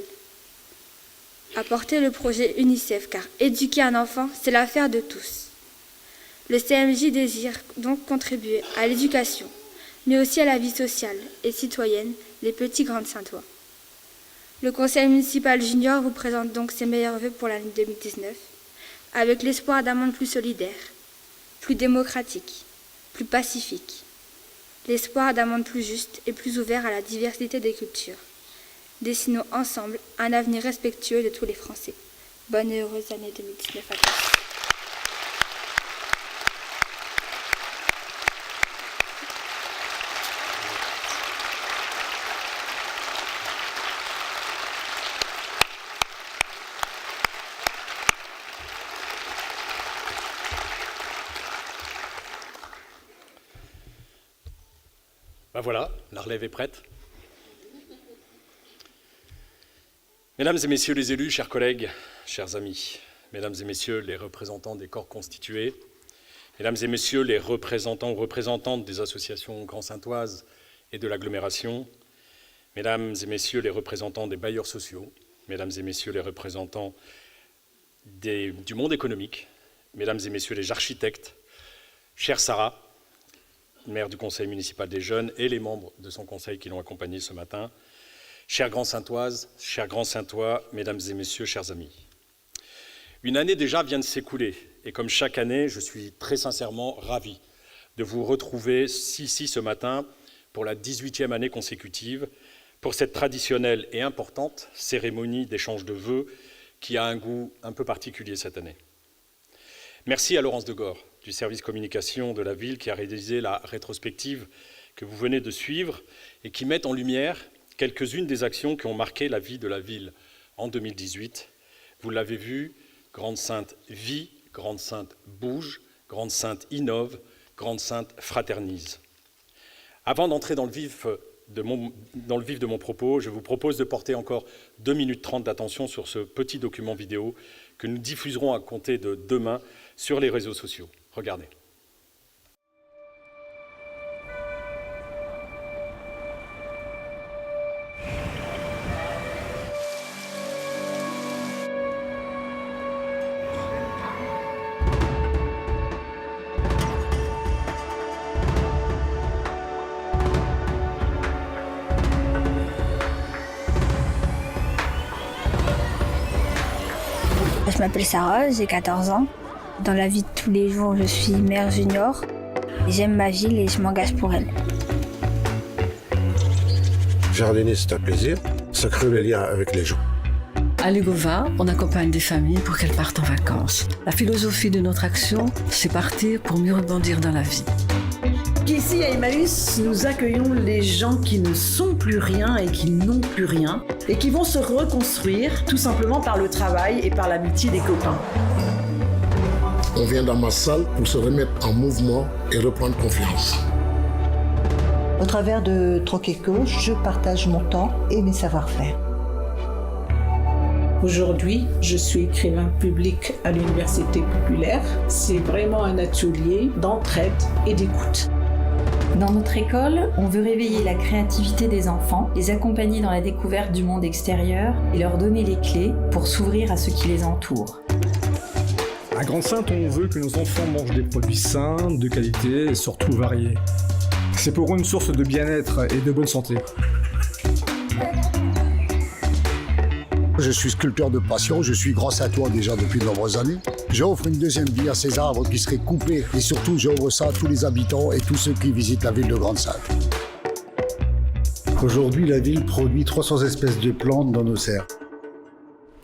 à porter le projet UNICEF, car éduquer un enfant, c'est l'affaire de tous. Le CMJ désire donc contribuer à l'éducation, mais aussi à la vie sociale et citoyenne des petits Grande-Saintois. Le conseil municipal junior vous présente donc ses meilleurs vœux pour l'année 2019, avec l'espoir d'un monde plus solidaire, plus démocratique, plus pacifique, l'espoir d'un monde plus juste et plus ouvert à la diversité des cultures. Dessinons ensemble un avenir respectueux de tous les Français. Bonne et heureuse année 2019 à tous. Ben voilà, la relève est prête. Mesdames et messieurs les élus, chers collègues, chers amis, mesdames et messieurs les représentants des corps constitués, mesdames et messieurs les représentants ou représentantes des associations grand-saintoises et de l'agglomération, mesdames et messieurs les représentants des bailleurs sociaux, mesdames et messieurs les représentants du monde économique, mesdames et messieurs les architectes, chère Sarah, maire du conseil municipal des jeunes, et les membres de son conseil qui l'ont accompagné ce matin, chères Grand-Saintoises, chers Grands-Saintois, mesdames et messieurs, chers amis. Une année déjà vient de s'écouler, et comme chaque année, je suis très sincèrement ravi de vous retrouver ici ce matin pour la 18e année consécutive, pour cette traditionnelle et importante cérémonie d'échange de vœux qui a un goût un peu particulier cette année. Merci à Laurence Degore, du service communication de la ville, qui a réalisé la rétrospective que vous venez de suivre et qui met en lumière quelques-unes des actions qui ont marqué la vie de la ville en 2018. Vous l'avez vu, Grande-Sainte vit, Grande-Sainte bouge, Grande-Sainte innove, Grande-Sainte fraternise. Avant d'entrer dans le vif de mon propos, je vous propose de porter encore 2 minutes 30 d'attention sur ce petit document vidéo que nous diffuserons à compter de demain sur les réseaux sociaux. Regardez. Je m'appelle Sarah, j'ai 14 ans. Dans la vie de tous les jours, je suis maire junior. J'aime ma ville et je m'engage pour elle. Jardiner, c'est un plaisir. Ça crée le lien avec les gens. À Lugova, on accompagne des familles pour qu'elles partent en vacances. La philosophie de notre action, c'est partir pour mieux rebondir dans la vie. Ici à Emmaüs, nous accueillons les gens qui ne sont plus rien et qui n'ont plus rien et qui vont se reconstruire tout simplement par le travail et par l'amitié des copains. On vient dans ma salle pour se remettre en mouvement et reprendre confiance. Au travers de Troqueco, je partage mon temps et mes savoir-faire. Aujourd'hui, je suis écrivain public à l'Université populaire. C'est vraiment un atelier d'entraide et d'écoute. Dans notre école, on veut réveiller la créativité des enfants, les accompagner dans la découverte du monde extérieur et leur donner les clés pour s'ouvrir à ce qui les entoure. À Grande-Sainte, on veut que nos enfants mangent des produits sains, de qualité et surtout variés. C'est pour eux une source de bien-être et de bonne santé. Je suis sculpteur de passion, je suis Grand-Saintois déjà depuis de nombreuses années. J'offre une deuxième vie à ces arbres qui seraient coupés et surtout j'offre ça à tous les habitants et tous ceux qui visitent la ville de Grande-Sainte. Aujourd'hui, la ville produit 300 espèces de plantes dans nos serres.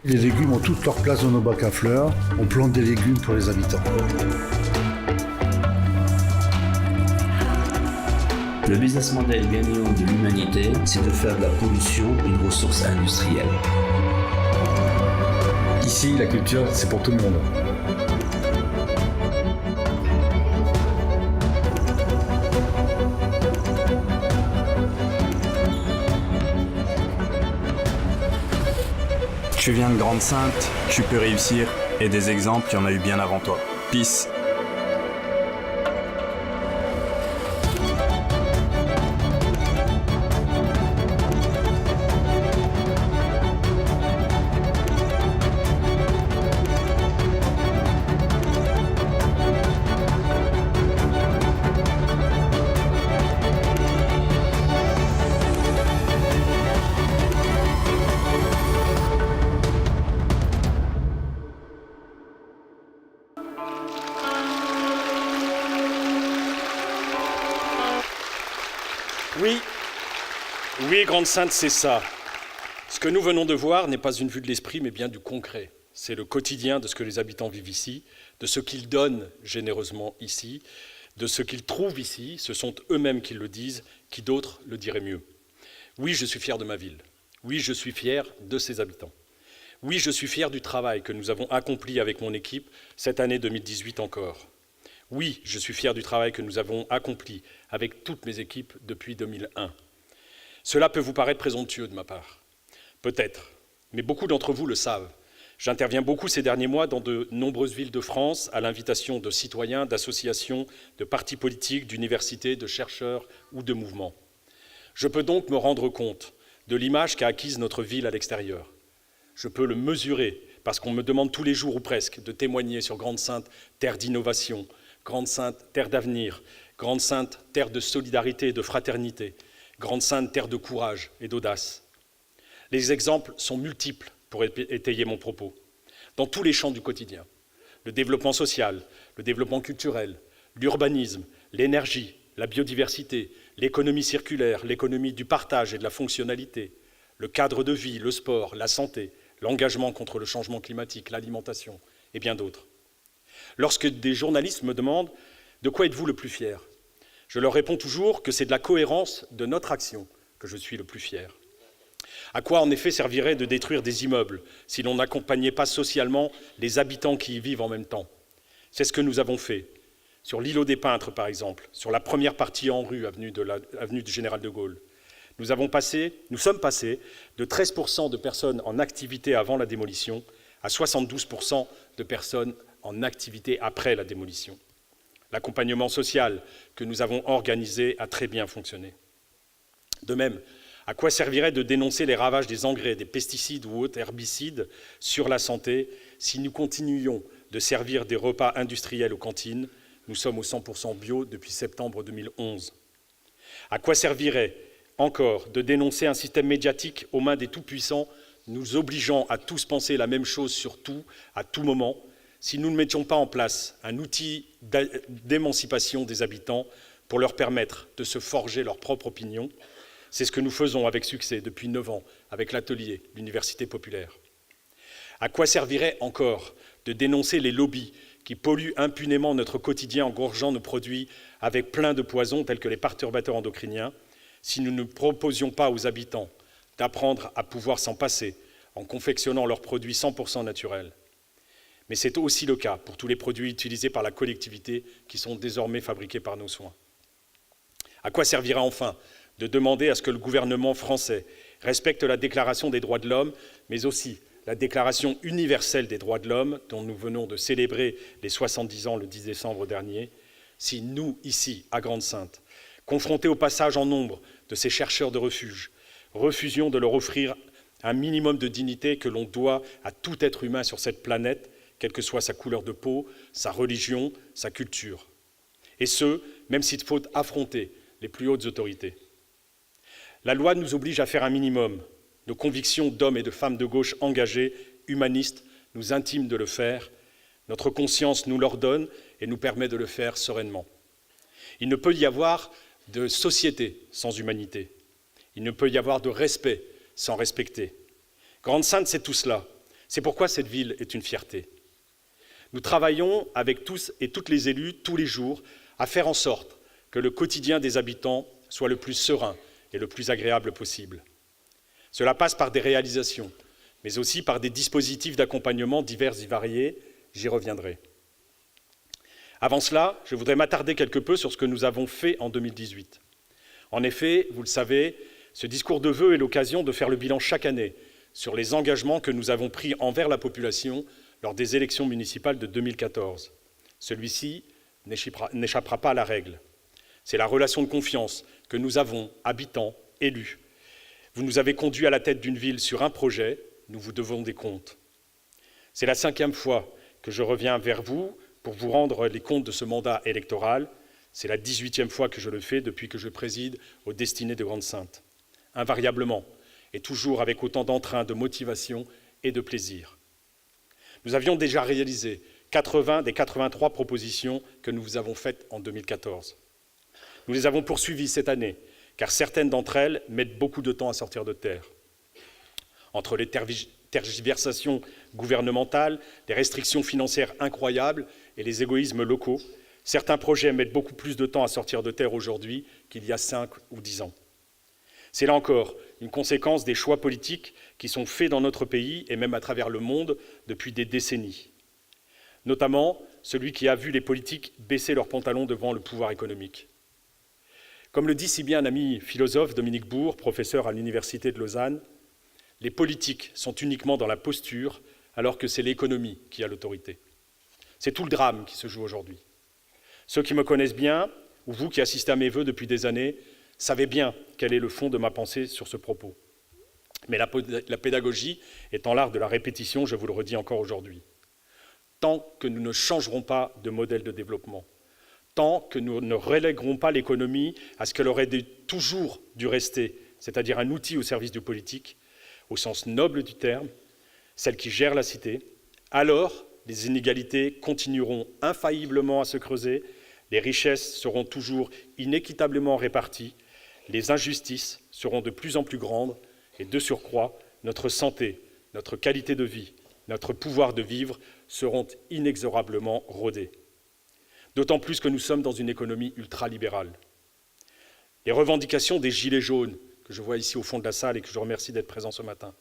Les légumes ont toute leur place dans nos bacs à fleurs. On plante des légumes pour les habitants. Le business model gagnant de l'humanité, c'est de faire de la pollution une ressource industrielle. Ici, la culture, c'est pour tout le monde. Tu viens de Grande-Synthe, tu peux réussir, et des exemples, il y en a eu bien avant toi. Peace. Oui, Grande-Synthe, c'est ça. Ce que nous venons de voir n'est pas une vue de l'esprit, mais bien du concret. C'est le quotidien de ce que les habitants vivent ici, de ce qu'ils donnent généreusement ici, de ce qu'ils trouvent ici. Ce sont eux-mêmes qui le disent, qui d'autres le diraient mieux. Oui, je suis fier de ma ville. Oui, je suis fier de ses habitants. Oui, je suis fier du travail que nous avons accompli avec mon équipe cette année 2018 encore. Oui, je suis fier du travail que nous avons accompli avec toutes mes équipes depuis 2001. Cela peut vous paraître présomptueux de ma part. Peut-être, mais beaucoup d'entre vous le savent. J'interviens beaucoup ces derniers mois dans de nombreuses villes de France à l'invitation de citoyens, d'associations, de partis politiques, d'universités, de chercheurs ou de mouvements. Je peux donc me rendre compte de l'image qu'a acquise notre ville à l'extérieur. Je peux le mesurer parce qu'on me demande tous les jours ou presque de témoigner sur Grande-Synthe, terre d'innovation, Grande-Synthe, terre d'avenir, Grande-Synthe, terre de solidarité et de fraternité, Grande-Synthe, terre de courage et d'audace. Les exemples sont multiples pour étayer mon propos. Dans tous les champs du quotidien, le développement social, le développement culturel, l'urbanisme, l'énergie, la biodiversité, l'économie circulaire, l'économie du partage et de la fonctionnalité, le cadre de vie, le sport, la santé, l'engagement contre le changement climatique, l'alimentation et bien d'autres. Lorsque des journalistes me demandent « De quoi êtes-vous le plus fier ?» je leur réponds toujours que c'est de la cohérence de notre action que je suis le plus fier. À quoi en effet servirait de détruire des immeubles si l'on n'accompagnait pas socialement les habitants qui y vivent en même temps? C'est ce que nous avons fait. Sur l'îlot des Peintres, par exemple, sur la première partie en rue, avenue du Général de Gaulle. Nous sommes passés de 13% de personnes en activité avant la démolition à 72% de personnes en activité après la démolition. L'accompagnement social que nous avons organisé a très bien fonctionné. De même, à quoi servirait de dénoncer les ravages des engrais, des pesticides ou autres herbicides sur la santé si nous continuions de servir des repas industriels aux cantines? Nous sommes au 100% bio depuis septembre 2011. À quoi servirait encore de dénoncer un système médiatique aux mains des tout-puissants, nous obligeant à tous penser la même chose sur tout, à tout moment, si nous ne mettions pas en place un outil d'émancipation des habitants pour leur permettre de se forger leur propre opinion? C'est ce que nous faisons avec succès depuis 9 ans avec l'atelier l'Université populaire. À quoi servirait encore de dénoncer les lobbies qui polluent impunément notre quotidien en gorgeant nos produits avec plein de poisons tels que les perturbateurs endocriniens, si nous ne proposions pas aux habitants d'apprendre à pouvoir s'en passer en confectionnant leurs produits 100% naturels? Mais c'est aussi le cas pour tous les produits utilisés par la collectivité qui sont désormais fabriqués par nos soins. À quoi servira enfin de demander à ce que le gouvernement français respecte la Déclaration des droits de l'homme, mais aussi la Déclaration universelle des droits de l'homme, dont nous venons de célébrer les 70 ans le 10 décembre dernier, si nous, ici, à Grande-Synthe, confrontés au passage en nombre de ces chercheurs de refuge, refusions de leur offrir un minimum de dignité que l'on doit à tout être humain sur cette planète, quelle que soit sa couleur de peau, sa religion, sa culture. Et ce, même s'il faut affronter les plus hautes autorités. La loi nous oblige à faire un minimum. Nos convictions d'hommes et de femmes de gauche engagés, humanistes, nous intiment de le faire. Notre conscience nous l'ordonne et nous permet de le faire sereinement. Il ne peut y avoir de société sans humanité. Il ne peut y avoir de respect sans respecter. Grande-Synthe, c'est tout cela. C'est pourquoi cette ville est une fierté. Nous travaillons avec tous et toutes les élus, tous les jours, à faire en sorte que le quotidien des habitants soit le plus serein et le plus agréable possible. Cela passe par des réalisations, mais aussi par des dispositifs d'accompagnement divers et variés. J'y reviendrai. Avant cela, je voudrais m'attarder quelque peu sur ce que nous avons fait en 2018. En effet, vous le savez, ce discours de vœux est l'occasion de faire le bilan chaque année sur les engagements que nous avons pris envers la population lors des élections municipales de 2014. Celui-ci n'échappera pas à la règle. C'est la relation de confiance que nous avons, habitants, élus. Vous nous avez conduits à la tête d'une ville sur un projet, nous vous devons des comptes. C'est la 5e fois que je reviens vers vous pour vous rendre les comptes de ce mandat électoral. C'est la 18e fois que je le fais depuis que je préside aux destinées de Grande-Synthe. Invariablement, et toujours avec autant d'entrain, de motivation et de plaisir. Nous avions déjà réalisé 80 des 83 propositions que nous vous avons faites en 2014. Nous les avons poursuivies cette année, car certaines d'entre elles mettent beaucoup de temps à sortir de terre. Entre les tergiversations gouvernementales, les restrictions financières incroyables et les égoïsmes locaux, certains projets mettent beaucoup plus de temps à sortir de terre aujourd'hui qu'il y a 5 ou 10 ans. C'est là encore une conséquence des choix politiques qui sont faits dans notre pays et même à travers le monde depuis des décennies. Notamment celui qui a vu les politiques baisser leurs pantalons devant le pouvoir économique. Comme le dit si bien un ami philosophe, Dominique Bourg, professeur à l'Université de Lausanne, les politiques sont uniquement dans la posture alors que c'est l'économie qui a l'autorité. C'est tout le drame qui se joue aujourd'hui. Ceux qui me connaissent bien, ou vous qui assistez à mes vœux depuis des années, savez bien quel est le fond de ma pensée sur ce propos. Mais la pédagogie étant l'art de la répétition, je vous le redis encore aujourd'hui. Tant que nous ne changerons pas de modèle de développement, tant que nous ne relèguerons pas l'économie à ce qu'elle aurait toujours dû rester, c'est-à-dire un outil au service du politique, au sens noble du terme, celle qui gère la cité, alors les inégalités continueront infailliblement à se creuser, les richesses seront toujours inéquitablement réparties, les injustices seront de plus en plus grandes et de surcroît, notre santé, notre qualité de vie, notre pouvoir de vivre seront inexorablement rodés. D'autant plus que nous sommes dans une économie ultralibérale. Les revendications des Gilets jaunes, que je vois ici au fond de la salle et que je remercie d'être présent ce matin,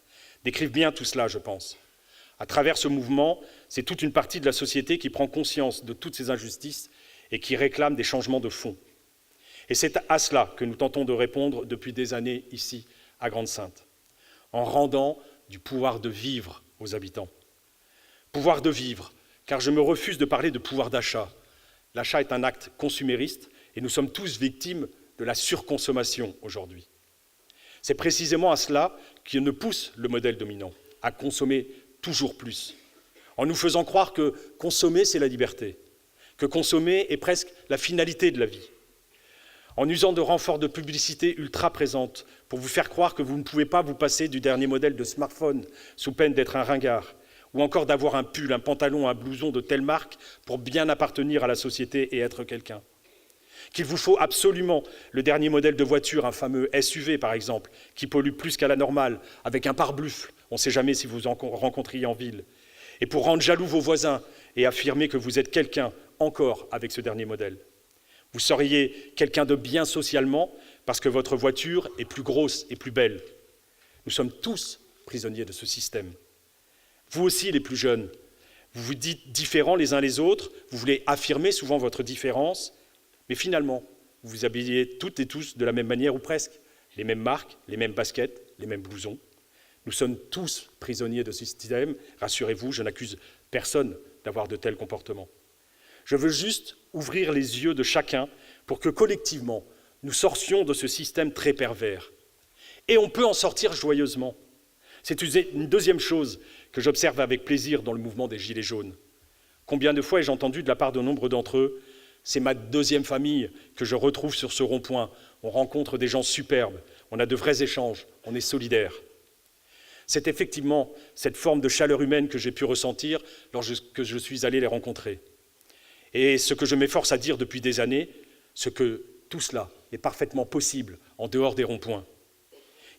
décrivent bien tout cela, je pense. À travers ce mouvement, c'est toute une partie de la société qui prend conscience de toutes ces injustices et qui réclame des changements de fond. Et c'est à cela que nous tentons de répondre depuis des années ici, à Grande-Synthe, en rendant du pouvoir de vivre aux habitants. Pouvoir de vivre, car je me refuse de parler de pouvoir d'achat. L'achat est un acte consumériste et nous sommes tous victimes de la surconsommation aujourd'hui. C'est précisément à cela qui nous pousse le modèle dominant, à consommer toujours plus, en nous faisant croire que consommer, c'est la liberté, que consommer est presque la finalité de la vie, en usant de renforts de publicité ultra présentes pour vous faire croire que vous ne pouvez pas vous passer du dernier modèle de smartphone sous peine d'être un ringard, ou encore d'avoir un pull, un pantalon, un blouson de telle marque pour bien appartenir à la société et être quelqu'un. Qu'il vous faut absolument le dernier modèle de voiture, un fameux SUV par exemple, qui pollue plus qu'à la normale, avec un pare-buffle, on ne sait jamais si vous en rencontriez en ville, et pour rendre jaloux vos voisins et affirmer que vous êtes quelqu'un encore avec ce dernier modèle. Vous seriez quelqu'un de bien socialement parce que votre voiture est plus grosse et plus belle. Nous sommes tous prisonniers de ce système. Vous aussi, les plus jeunes, vous vous dites différents les uns les autres, vous voulez affirmer souvent votre différence, mais finalement, vous vous habillez toutes et tous de la même manière ou presque. Les mêmes marques, les mêmes baskets, les mêmes blousons. Nous sommes tous prisonniers de ce système. Rassurez-vous, je n'accuse personne d'avoir de tels comportements. Je veux juste ouvrir les yeux de chacun pour que collectivement, nous sortions de ce système très pervers. Et on peut en sortir joyeusement. C'est une deuxième chose que j'observe avec plaisir dans le mouvement des Gilets jaunes. Combien de fois ai-je entendu de la part de nombre d'entre eux « c'est ma deuxième famille que je retrouve sur ce rond-point, on rencontre des gens superbes, on a de vrais échanges, on est solidaires ». C'est effectivement cette forme de chaleur humaine que j'ai pu ressentir lorsque je suis allé les rencontrer. Et ce que je m'efforce à dire depuis des années, c'est que tout cela est parfaitement possible en dehors des ronds-points.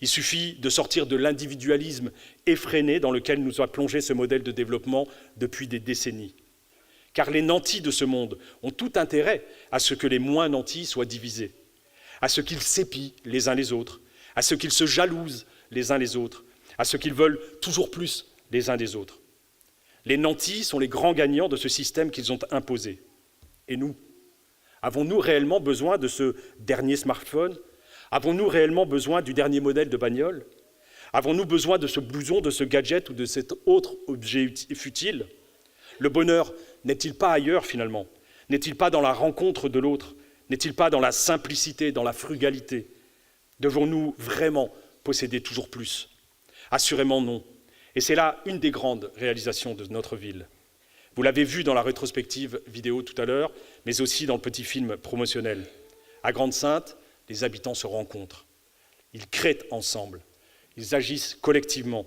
Il suffit de sortir de l'individualisme effréné dans lequel nous a plongé ce modèle de développement depuis des décennies. Car les nantis de ce monde ont tout intérêt à ce que les moins nantis soient divisés, à ce qu'ils s'épient les uns les autres, à ce qu'ils se jalousent les uns les autres, à ce qu'ils veulent toujours plus les uns des autres. Les nantis sont les grands gagnants de ce système qu'ils ont imposé. Et nous? Avons-nous réellement besoin de ce dernier smartphone? Avons-nous réellement besoin du dernier modèle de bagnole? Avons-nous besoin de ce blouson, de ce gadget ou de cet autre objet futile? Le bonheur n'est-il pas ailleurs finalement? N'est-il pas dans la rencontre de l'autre? N'est-il pas dans la simplicité, dans la frugalité? Devons-nous vraiment posséder toujours plus? Assurément non. Et c'est là une des grandes réalisations de notre ville. Vous l'avez vu dans la rétrospective vidéo tout à l'heure, mais aussi dans le petit film promotionnel. À Grande-Synthe, les habitants se rencontrent. Ils créent ensemble. Ils agissent collectivement.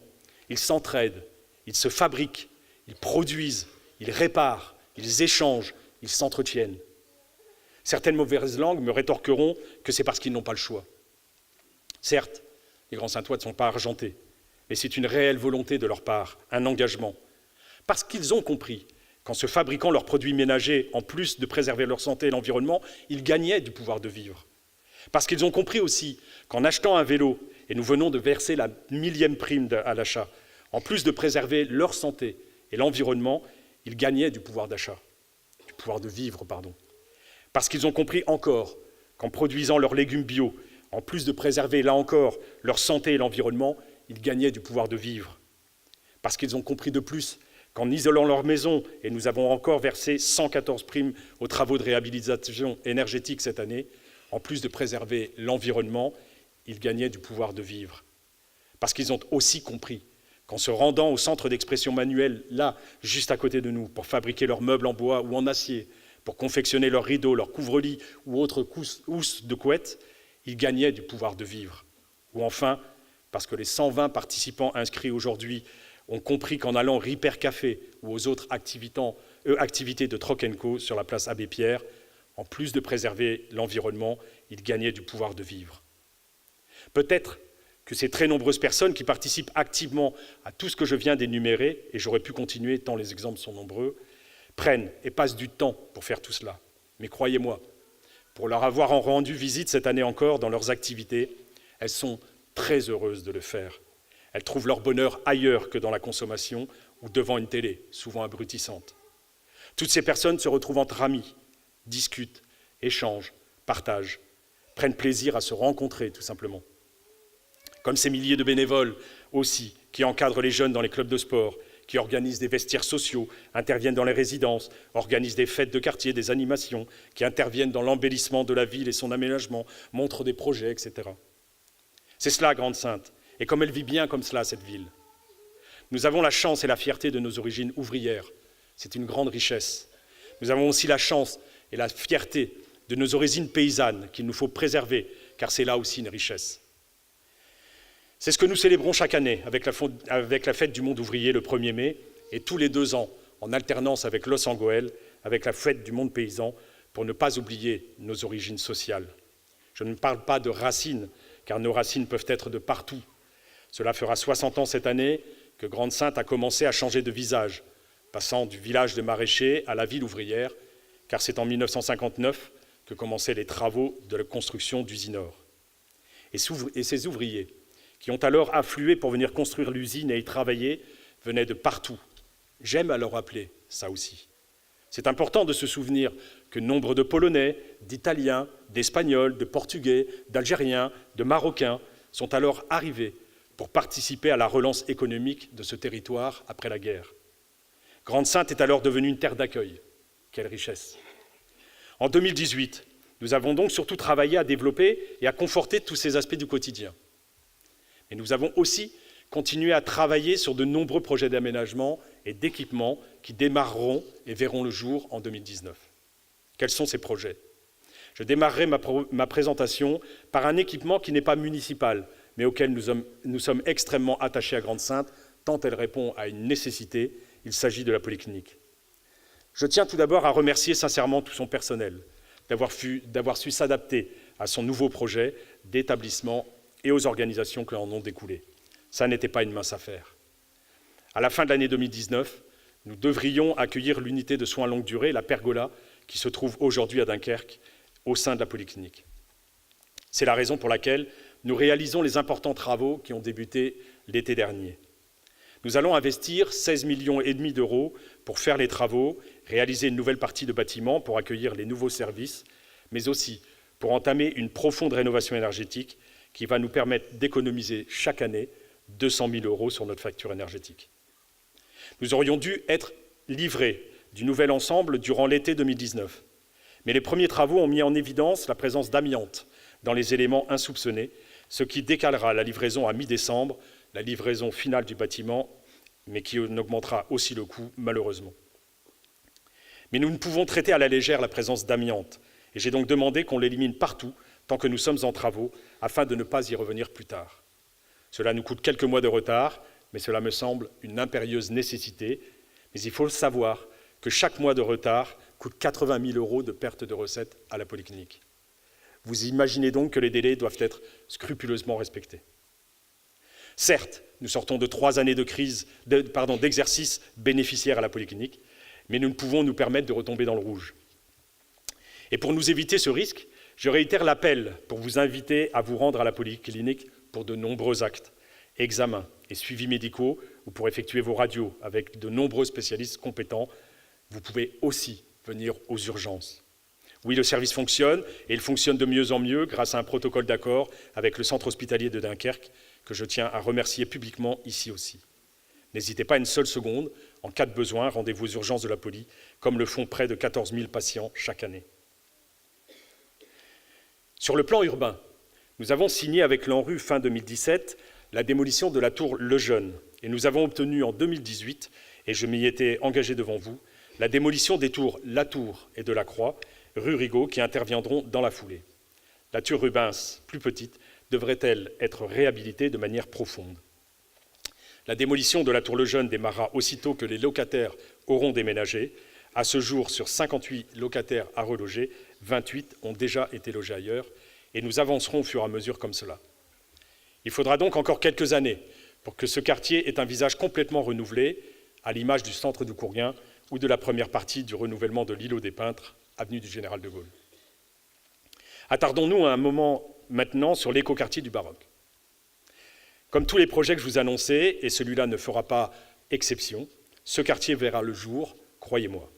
Ils s'entraident. Ils se fabriquent. Ils produisent. Ils réparent. Ils échangent. Ils s'entretiennent. Certaines mauvaises langues me rétorqueront que c'est parce qu'ils n'ont pas le choix. Certes, les Grands-Saintois ne sont pas argentés, mais c'est une réelle volonté de leur part, un engagement. Parce qu'ils ont compris qu'en se fabriquant leurs produits ménagers, en plus de préserver leur santé et l'environnement, ils gagnaient du pouvoir de vivre. Parce qu'ils ont compris aussi qu'en achetant un vélo, et nous venons de verser la 1000e prime à l'achat, en plus de préserver leur santé et l'environnement, ils gagnaient du pouvoir d'achat, du pouvoir de vivre, pardon. Parce qu'ils ont compris encore qu'en produisant leurs légumes bio, en plus de préserver, là encore, leur santé et l'environnement, ils gagnaient du pouvoir de vivre. Parce qu'ils ont compris de plus qu'en isolant leur maison, et nous avons encore versé 114 primes aux travaux de réhabilitation énergétique cette année, en plus de préserver l'environnement, ils gagnaient du pouvoir de vivre. Parce qu'ils ont aussi compris qu'en se rendant au centre d'expression manuelle, là, juste à côté de nous, pour fabriquer leurs meubles en bois ou en acier, pour confectionner leurs rideaux, leurs couvre-lits ou autres housses de couette, ils gagnaient du pouvoir de vivre. Ou enfin, parce que les 120 participants inscrits aujourd'hui ont compris qu'en allant au Ripper Café ou aux autres activités de Troc & Co sur la place Abbé Pierre, en plus de préserver l'environnement, ils gagnaient du pouvoir de vivre. Peut-être que ces très nombreuses personnes qui participent activement à tout ce que je viens d'énumérer, et j'aurais pu continuer tant les exemples sont nombreux, prennent et passent du temps pour faire tout cela. Mais croyez-moi, pour leur avoir rendu visite cette année encore dans leurs activités, elles sont très heureuses de le faire. Elles trouvent leur bonheur ailleurs que dans la consommation ou devant une télé, souvent abrutissante. Toutes ces personnes se retrouvent entre amis, discutent, échangent, partagent, prennent plaisir à se rencontrer tout simplement. Comme ces milliers de bénévoles aussi, qui encadrent les jeunes dans les clubs de sport, qui organisent des vestiaires sociaux, interviennent dans les résidences, organisent des fêtes de quartier, des animations, qui interviennent dans l'embellissement de la ville et son aménagement, montrent des projets, etc. C'est cela, Grande-Synthe, et comme elle vit bien comme cela, cette ville. Nous avons la chance et la fierté de nos origines ouvrières. C'est une grande richesse. Nous avons aussi la chance et la fierté de nos origines paysannes qu'il nous faut préserver, car c'est là aussi une richesse. C'est ce que nous célébrons chaque année avec la fête du monde ouvrier le 1er mai et tous les 2 ans, en alternance avec Los Angoel, avec la fête du monde paysan, pour ne pas oublier nos origines sociales. Je ne parle pas de racines, car nos racines peuvent être de partout. Cela fera 60 ans cette année que Grande-Synthe a commencé à changer de visage, passant du village de maraîchers à la ville ouvrière, car c'est en 1959 que commençaient les travaux de la construction d'Usinor. Et ces ouvriers, qui ont alors afflué pour venir construire l'usine et y travailler, venaient de partout. J'aime à le rappeler, ça aussi. C'est important de se souvenir que nombre de Polonais, d'Italiens, d'Espagnols, de Portugais, d'Algériens, de Marocains sont alors arrivés pour participer à la relance économique de ce territoire après la guerre. Grande-Synthe est alors devenue une terre d'accueil. Quelle richesse! En 2018, nous avons donc surtout travaillé à développer et à conforter tous ces aspects du quotidien. Et nous avons aussi continué à travailler sur de nombreux projets d'aménagement et d'équipement qui démarreront et verront le jour en 2019. Quels sont ces projets? Je démarrerai ma présentation par un équipement qui n'est pas municipal, mais auquel nous sommes extrêmement attachés à Grande-Synthe, tant elle répond à une nécessité. Il s'agit de la polyclinique. Je tiens tout d'abord à remercier sincèrement tout son personnel d'avoir su s'adapter à son nouveau projet d'établissement et aux organisations qui en ont découlé. Ça n'était pas une mince affaire. À la fin de l'année 2019, nous devrions accueillir l'unité de soins longue durée, la Pergola, qui se trouve aujourd'hui à Dunkerque, au sein de la polyclinique. C'est la raison pour laquelle nous réalisons les importants travaux qui ont débuté l'été dernier. Nous allons investir 16,5 millions d'euros pour faire les travaux, réaliser une nouvelle partie de bâtiment pour accueillir les nouveaux services, mais aussi pour entamer une profonde rénovation énergétique qui va nous permettre d'économiser chaque année 200 000 euros sur notre facture énergétique. Nous aurions dû être livrés du nouvel ensemble durant l'été 2019, mais les premiers travaux ont mis en évidence la présence d'amiante dans les éléments insoupçonnés, ce qui décalera la livraison à mi-décembre, la livraison finale du bâtiment, mais qui en augmentera aussi le coût, malheureusement. Mais nous ne pouvons traiter à la légère la présence d'amiante, et j'ai donc demandé qu'on l'élimine partout, tant que nous sommes en travaux, afin de ne pas y revenir plus tard. Cela nous coûte quelques mois de retard, mais cela me semble une impérieuse nécessité. Mais il faut savoir que chaque mois de retard coûte 80 000 euros de perte de recettes à la polyclinique. Vous imaginez donc que les délais doivent être scrupuleusement respectés. Certes, nous sortons de 3 années d'exercice bénéficiaire à la polyclinique, mais nous ne pouvons nous permettre de retomber dans le rouge. Et pour nous éviter ce risque, je réitère l'appel pour vous inviter à vous rendre à la polyclinique pour de nombreux actes, examens et suivis médicaux ou pour effectuer vos radios avec de nombreux spécialistes compétents. Vous pouvez aussi venir aux urgences. Oui, le service fonctionne, et il fonctionne de mieux en mieux grâce à un protocole d'accord avec le centre hospitalier de Dunkerque, que je tiens à remercier publiquement ici aussi. N'hésitez pas une seule seconde, en cas de besoin, rendez-vous aux urgences de la Poly, comme le font près de 14 000 patients chaque année. Sur le plan urbain, nous avons signé avec l'ANRU fin 2017 la démolition de la tour Lejeune, et nous avons obtenu en 2018, et je m'y étais engagé devant vous, la démolition des tours La Tour et de la Croix, rue Rigaud, qui interviendront dans la foulée. La tour Rubens, plus petite, devrait-elle être réhabilitée de manière profonde. La démolition de la tour Lejeune démarrera aussitôt que les locataires auront déménagé. À ce jour, sur 58 locataires à reloger, 28 ont déjà été logés ailleurs, et nous avancerons au fur et à mesure comme cela. Il faudra donc encore quelques années pour que ce quartier ait un visage complètement renouvelé, à l'image du centre du Courguin ou de la première partie du renouvellement de l'îlot des Peintres, avenue du Général de Gaulle. Attardons-nous un moment maintenant sur l'écoquartier du Baroque. Comme tous les projets que je vous annonçais, et celui-là ne fera pas exception, ce quartier verra le jour, croyez-moi.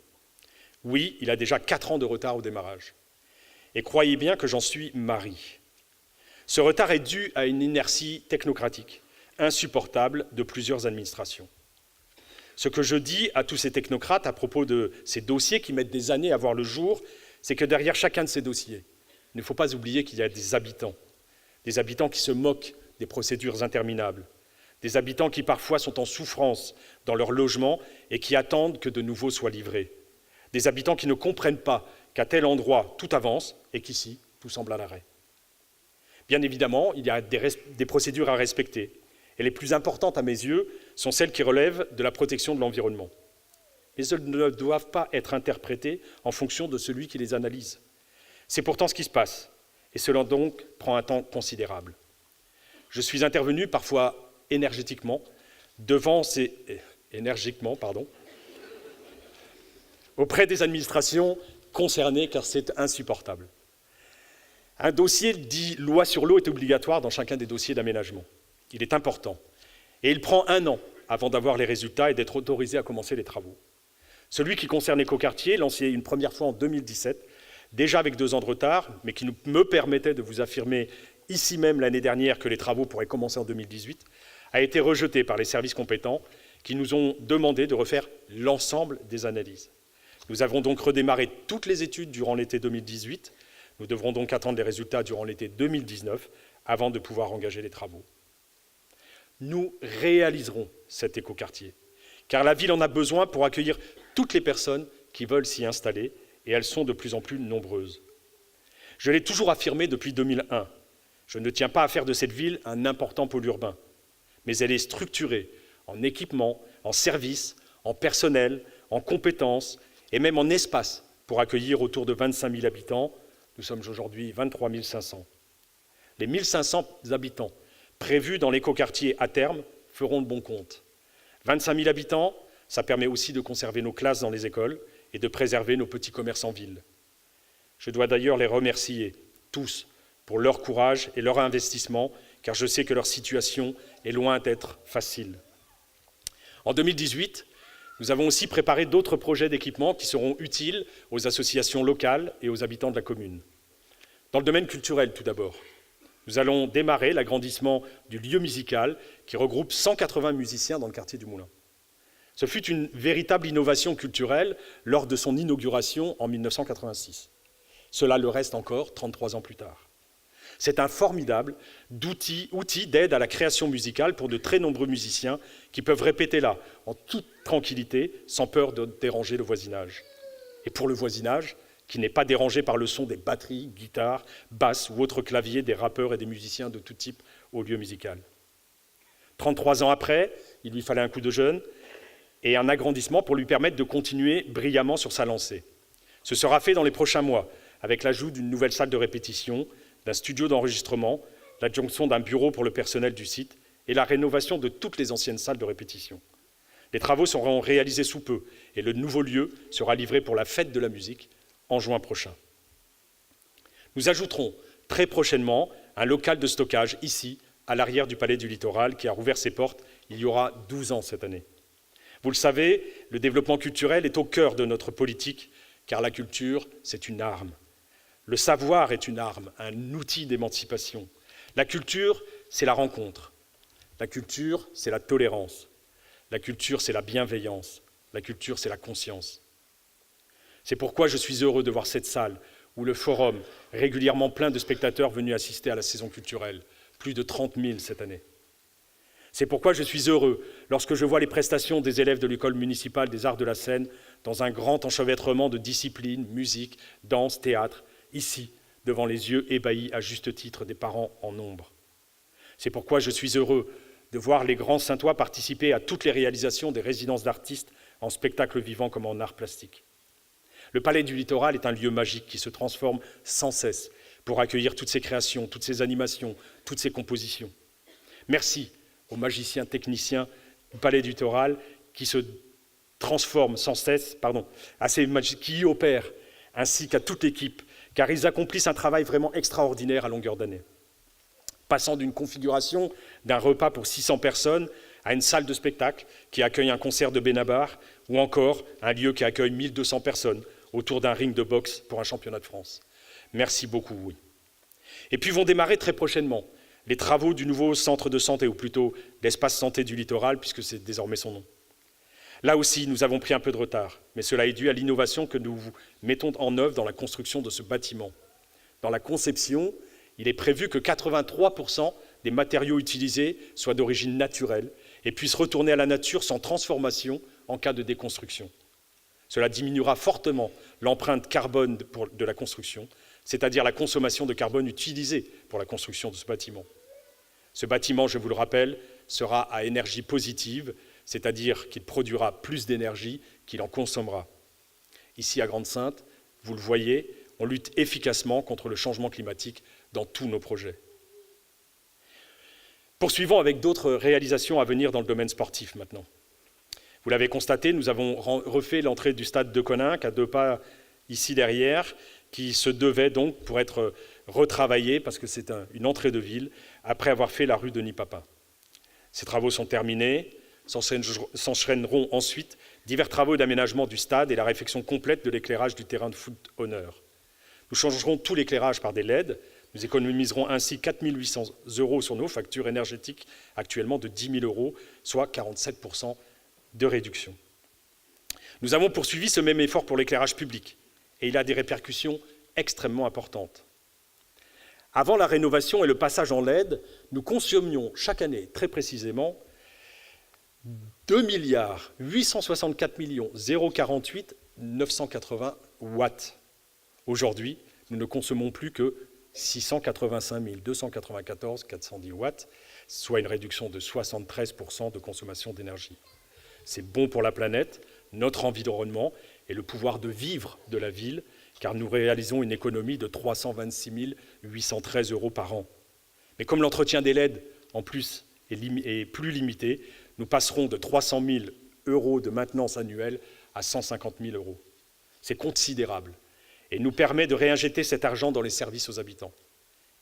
Oui, il a déjà 4 ans de retard au démarrage. Et croyez bien que j'en suis mari. Ce retard est dû à une inertie technocratique, insupportable de plusieurs administrations. Ce que je dis à tous ces technocrates à propos de ces dossiers qui mettent des années à voir le jour, c'est que derrière chacun de ces dossiers, il ne faut pas oublier qu'il y a des habitants qui se moquent des procédures interminables, des habitants qui parfois sont en souffrance dans leur logement et qui attendent que de nouveaux soient livrés, des habitants qui ne comprennent pas qu'à tel endroit tout avance et qu'ici tout semble à l'arrêt. Bien évidemment, il y a des procédures à respecter, et les plus importantes à mes yeux sont celles qui relèvent de la protection de l'environnement. Mais elles ne doivent pas être interprétées en fonction de celui qui les analyse. C'est pourtant ce qui se passe, et cela donc prend un temps considérable. Je suis intervenu parfois énergiquement auprès des administrations concernées, car c'est insupportable. Un dossier dit loi sur l'eau est obligatoire dans chacun des dossiers d'aménagement. Il est important. Et il prend 1 an avant d'avoir les résultats et d'être autorisé à commencer les travaux. Celui qui concerne l'écoquartier, lancé une première fois en 2017, déjà avec 2 ans de retard, mais qui me permettait de vous affirmer ici même l'année dernière que les travaux pourraient commencer en 2018, a été rejeté par les services compétents qui nous ont demandé de refaire l'ensemble des analyses. Nous avons donc redémarré toutes les études durant l'été 2018. Nous devrons donc attendre les résultats durant l'été 2019 avant de pouvoir engager les travaux. Nous réaliserons cet écoquartier, car la ville en a besoin pour accueillir toutes les personnes qui veulent s'y installer, et elles sont de plus en plus nombreuses. Je l'ai toujours affirmé depuis 2001. Je ne tiens pas à faire de cette ville un important pôle urbain, mais elle est structurée en équipements, en services, en personnel, en compétences et même en espace pour accueillir autour de 25 000 habitants. Nous sommes aujourd'hui 23 500. Les 1 500 habitants prévus dans l'écoquartier à terme feront de bon compte. 25 000 habitants, ça permet aussi de conserver nos classes dans les écoles et de préserver nos petits commerces en ville. Je dois d'ailleurs les remercier tous pour leur courage et leur investissement, car je sais que leur situation est loin d'être facile. En 2018, nous avons aussi préparé d'autres projets d'équipement qui seront utiles aux associations locales et aux habitants de la commune. Dans le domaine culturel, tout d'abord, nous allons démarrer l'agrandissement du lieu musical qui regroupe 180 musiciens dans le quartier du Moulin. Ce fut une véritable innovation culturelle lors de son inauguration en 1986. Cela le reste encore 33 ans plus tard. C'est un formidable outil d'aide à la création musicale pour de très nombreux musiciens qui peuvent répéter là, en toute tranquillité, sans peur de déranger le voisinage. Et pour le voisinage, qui n'est pas dérangé par le son des batteries, guitares, basses ou autres claviers des rappeurs et des musiciens de tout type au lieu musical. 33 ans après, il lui fallait un coup de jeune et un agrandissement pour lui permettre de continuer brillamment sur sa lancée. Ce sera fait dans les prochains mois, avec l'ajout d'une nouvelle salle de répétition, d'un studio d'enregistrement, l'adjonction d'un bureau pour le personnel du site et la rénovation de toutes les anciennes salles de répétition. Les travaux seront réalisés sous peu et le nouveau lieu sera livré pour la fête de la musique en juin prochain. Nous ajouterons très prochainement un local de stockage ici, à l'arrière du Palais du Littoral, qui a rouvert ses portes il y aura 12 ans cette année. Vous le savez, le développement culturel est au cœur de notre politique, car la culture, c'est une arme. Le savoir est une arme, un outil d'émancipation. La culture, c'est la rencontre. La culture, c'est la tolérance. La culture, c'est la bienveillance. La culture, c'est la conscience. C'est pourquoi je suis heureux de voir cette salle, ou le forum, régulièrement plein de spectateurs venus assister à la saison culturelle, plus de 30 000 cette année. C'est pourquoi je suis heureux lorsque je vois les prestations des élèves de l'école municipale des arts de la scène dans un grand enchevêtrement de disciplines, musique, danse, théâtre, ici, devant les yeux ébahis à juste titre des parents en nombre. C'est pourquoi je suis heureux de voir les grands Saintois participer à toutes les réalisations des résidences d'artistes en spectacle vivant comme en art plastique. Le Palais du Littoral est un lieu magique qui se transforme sans cesse pour accueillir toutes ces créations, toutes ces animations, toutes ces compositions. Merci aux magiciens techniciens du Palais du Littoral qui se transforment sans cesse, qui y opèrent, ainsi qu'à toute l'équipe, car ils accomplissent un travail vraiment extraordinaire à longueur d'année. Passant d'une configuration d'un repas pour 600 personnes à une salle de spectacle qui accueille un concert de Benabar, ou encore un lieu qui accueille 1200 personnes autour d'un ring de boxe pour un championnat de France. Merci beaucoup, oui. Et puis vont démarrer très prochainement les travaux du nouveau centre de santé, ou plutôt l'espace santé du littoral, puisque c'est désormais son nom. Là aussi, nous avons pris un peu de retard, mais cela est dû à l'innovation que nous mettons en œuvre dans la construction de ce bâtiment. Dans la conception, il est prévu que 83% des matériaux utilisés soient d'origine naturelle et puissent retourner à la nature sans transformation en cas de déconstruction. Cela diminuera fortement l'empreinte carbone de la construction, c'est-à-dire la consommation de carbone utilisée pour la construction de ce bâtiment. Ce bâtiment, je vous le rappelle, sera à énergie positive, c'est-à-dire qu'il produira plus d'énergie qu'il en consommera. Ici, à Grande-Synthe, vous le voyez, on lutte efficacement contre le changement climatique dans tous nos projets. Poursuivons avec d'autres réalisations à venir dans le domaine sportif maintenant. Vous l'avez constaté, nous avons refait l'entrée du stade de Coninck à 2 pas ici derrière, qui se devait donc pour être retravaillé, parce que c'est une entrée de ville, après avoir fait la rue Denis-Papin. Ces travaux sont terminés, s'enchaîneront ensuite divers travaux d'aménagement du stade et la réfection complète de l'éclairage du terrain de foot honneur. Nous changerons tout l'éclairage par des LED, nous économiserons ainsi 4 800 € sur nos factures énergétiques, actuellement de 10 000 €, soit 47% de réduction. Nous avons poursuivi ce même effort pour l'éclairage public, et il a des répercussions extrêmement importantes. Avant la rénovation et le passage en LED, nous consommions chaque année, très précisément, 2 864 048 980 watts. Aujourd'hui, nous ne consommons plus que 685 294 410 watts, soit une réduction de 73% de consommation d'énergie. C'est bon pour la planète, notre environnement et le pouvoir de vivre de la ville, car nous réalisons une économie de 326 813 € par an. Mais comme l'entretien des LED, en plus, est plus limité, nous passerons de 300 000 € de maintenance annuelle à 150 000 €. C'est considérable et nous permet de réinjecter cet argent dans les services aux habitants.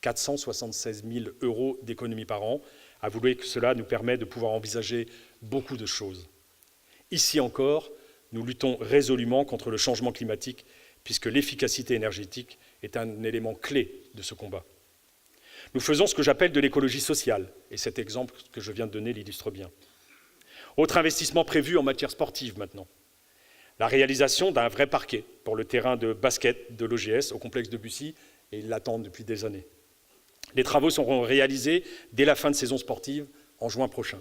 476 000 € d'économies par an. Avouez que cela nous permet de pouvoir envisager beaucoup de choses. Ici encore, nous luttons résolument contre le changement climatique, puisque l'efficacité énergétique est un élément clé de ce combat. Nous faisons ce que j'appelle de l'écologie sociale, et cet exemple que je viens de donner l'illustre bien. Autre investissement prévu en matière sportive maintenant. La réalisation d'un vrai parquet pour le terrain de basket de l'OGS au complexe de Bussy, et ils l'attendent depuis des années. Les travaux seront réalisés dès la fin de saison sportive, en juin prochain.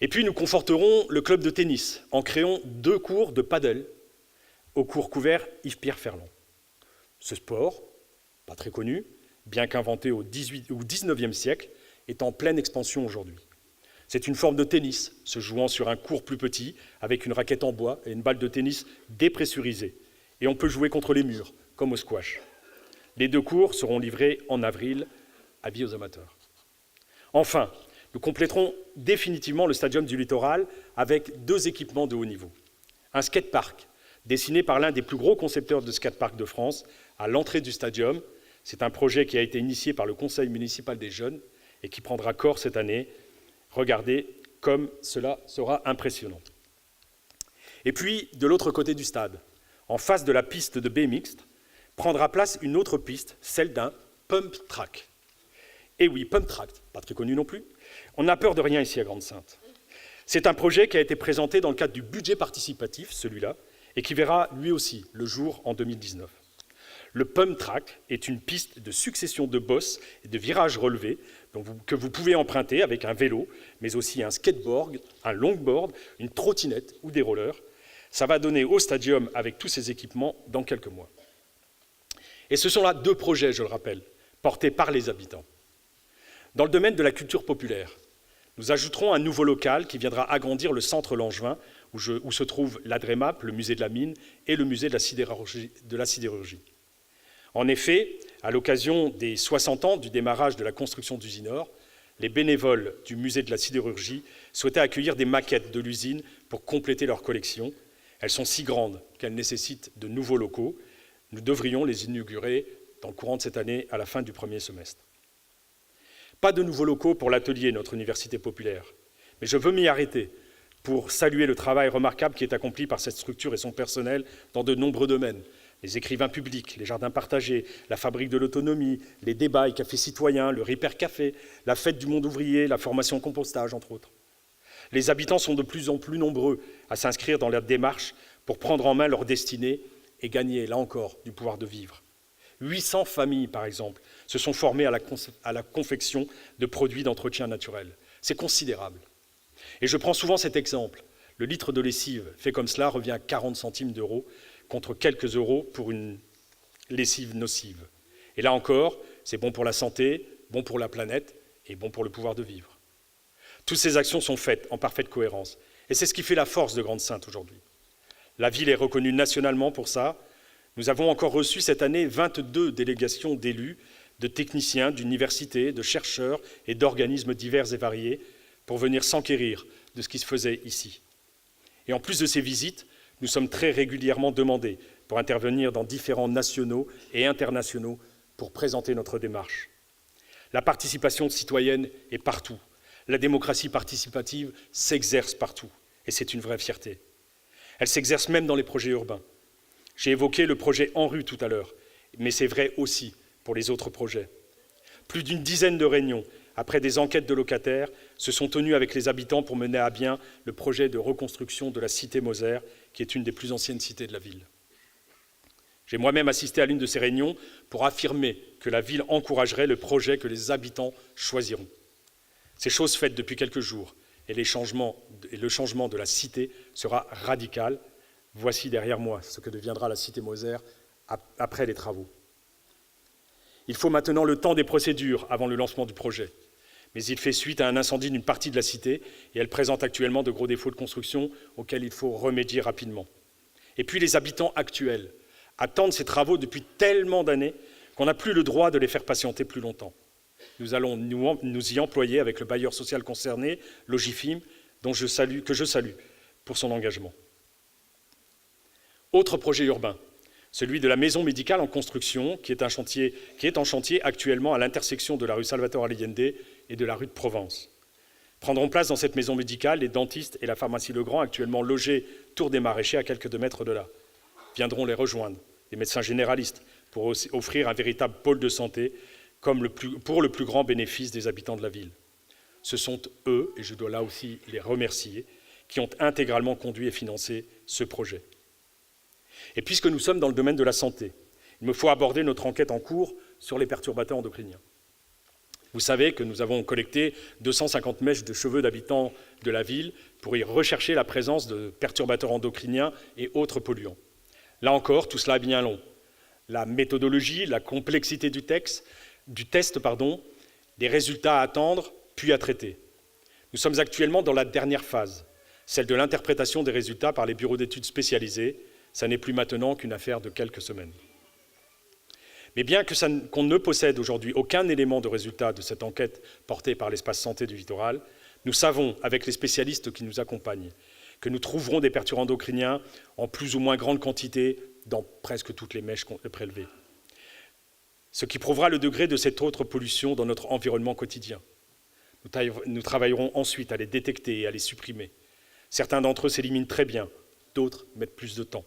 Et puis nous conforterons le club de tennis en créant 2 cours de paddle au cours couvert Yves-Pierre Ferland. Ce sport, pas très connu, bien qu'inventé au XIXe siècle, est en pleine expansion aujourd'hui. C'est une forme de tennis, se jouant sur un court plus petit, avec une raquette en bois et une balle de tennis dépressurisée. Et on peut jouer contre les murs, comme au squash. Les 2 cours seront livrés en avril, avis aux amateurs. Enfin, nous compléterons définitivement le stadium du Littoral avec 2 équipements de haut niveau. Un skatepark, dessiné par l'un des plus gros concepteurs de skatepark de France, à l'entrée du stadium. C'est un projet qui a été initié par le Conseil municipal des jeunes et qui prendra corps cette année. Regardez comme cela sera impressionnant. Et puis, de l'autre côté du stade, en face de la piste de BMX, prendra place une autre piste, celle d'un pump track. Et oui, pump track, pas très connu non plus. On n'a peur de rien ici à Grande-Synthe. C'est un projet qui a été présenté dans le cadre du budget participatif, celui-là, et qui verra lui aussi le jour en 2019. Le pump track est une piste de succession de bosses et de virages relevés que vous pouvez emprunter avec un vélo, mais aussi un skateboard, un longboard, une trottinette ou des rollers. Ça va donner au stadium avec tous ces équipements dans quelques mois. Et ce sont là 2 projets, je le rappelle, portés par les habitants. Dans le domaine de la culture populaire, nous ajouterons un nouveau local qui viendra agrandir le centre Langevin, où se trouve l'Adremap, le musée de la mine, et le musée de la sidérurgie. En effet, à l'occasion des 60 ans du démarrage de la construction d'Usinor, les bénévoles du musée de la sidérurgie souhaitaient accueillir des maquettes de l'usine pour compléter leur collection. Elles sont si grandes qu'elles nécessitent de nouveaux locaux. Nous devrions les inaugurer dans le courant de cette année, à la fin du 1er semestre. Pas de nouveaux locaux pour l'atelier, notre université populaire. Mais je veux m'y arrêter pour saluer le travail remarquable qui est accompli par cette structure et son personnel dans de nombreux domaines. Les écrivains publics, les jardins partagés, la fabrique de l'autonomie, les débats et cafés citoyens, le Ripper Café, la fête du monde ouvrier, la formation compostage, entre autres. Les habitants sont de plus en plus nombreux à s'inscrire dans leur démarche pour prendre en main leur destinée et gagner, là encore, du pouvoir de vivre. 800 familles, par exemple, se sont formées à la confection de produits d'entretien naturel. C'est considérable. Et je prends souvent cet exemple. Le litre de lessive fait comme cela revient à 40 centimes d'euros contre quelques euros pour une lessive nocive. Et là encore, c'est bon pour la santé, bon pour la planète et bon pour le pouvoir de vivre. Toutes ces actions sont faites en parfaite cohérence. Et c'est ce qui fait la force de Grande-Synthe aujourd'hui. La ville est reconnue nationalement pour ça. Nous avons encore reçu cette année 22 délégations d'élus, de techniciens, d'universités, de chercheurs et d'organismes divers et variés pour venir s'enquérir de ce qui se faisait ici. Et en plus de ces visites, nous sommes très régulièrement demandés pour intervenir dans différents nationaux et internationaux pour présenter notre démarche. La participation citoyenne est partout. La démocratie participative s'exerce partout. Et c'est une vraie fierté. Elle s'exerce même dans les projets urbains. J'ai évoqué le projet ANRU tout à l'heure, mais c'est vrai aussi pour les autres projets. Plus d'une dizaine de réunions, après des enquêtes de locataires, se sont tenues avec les habitants pour mener à bien le projet de reconstruction de la cité Moser, qui est une des plus anciennes cités de la ville. J'ai moi-même assisté à l'une de ces réunions pour affirmer que la ville encouragerait le projet que les habitants choisiront. C'est chose faite depuis quelques jours, et le changement de la cité sera radical. Voici derrière moi ce que deviendra la cité Moser après les travaux. Il faut maintenant le temps des procédures avant le lancement du projet. Mais il fait suite à un incendie d'une partie de la cité et elle présente actuellement de gros défauts de construction auxquels il faut remédier rapidement. Et puis les habitants actuels attendent ces travaux depuis tellement d'années qu'on n'a plus le droit de les faire patienter plus longtemps. Nous allons nous y employer avec le bailleur social concerné, Logifim, que je salue pour son engagement. Autre projet urbain, celui de la maison médicale en construction, qui est en chantier actuellement à l'intersection de la rue Salvatore Allende et de la rue de Provence. Prendront place dans cette maison médicale les dentistes et la pharmacie Legrand, actuellement logés Tour des Maraîchers à quelques 2 mètres de là. Viendront les rejoindre des médecins généralistes pour offrir un véritable pôle de santé pour le plus grand bénéfice des habitants de la ville. Ce sont eux, et je dois là aussi les remercier, qui ont intégralement conduit et financé ce projet. Et puisque nous sommes dans le domaine de la santé, il me faut aborder notre enquête en cours sur les perturbateurs endocriniens. Vous savez que nous avons collecté 250 mèches de cheveux d'habitants de la ville pour y rechercher la présence de perturbateurs endocriniens et autres polluants. Là encore, tout cela est bien long. La méthodologie, la complexité du test, les résultats à attendre, puis à traiter. Nous sommes actuellement dans la dernière phase, celle de l'interprétation des résultats par les bureaux d'études spécialisés. Ça n'est plus maintenant qu'une affaire de quelques semaines. Mais bien qu'on ne possède aujourd'hui aucun élément de résultat de cette enquête portée par l'espace santé du littoral, nous savons, avec les spécialistes qui nous accompagnent, que nous trouverons des perturbants endocriniens en plus ou moins grande quantité dans presque toutes les mèches prélevées. Ce qui prouvera le degré de cette autre pollution dans notre environnement quotidien. Nous travaillerons ensuite à les détecter et à les supprimer. Certains d'entre eux s'éliminent très bien, d'autres mettent plus de temps.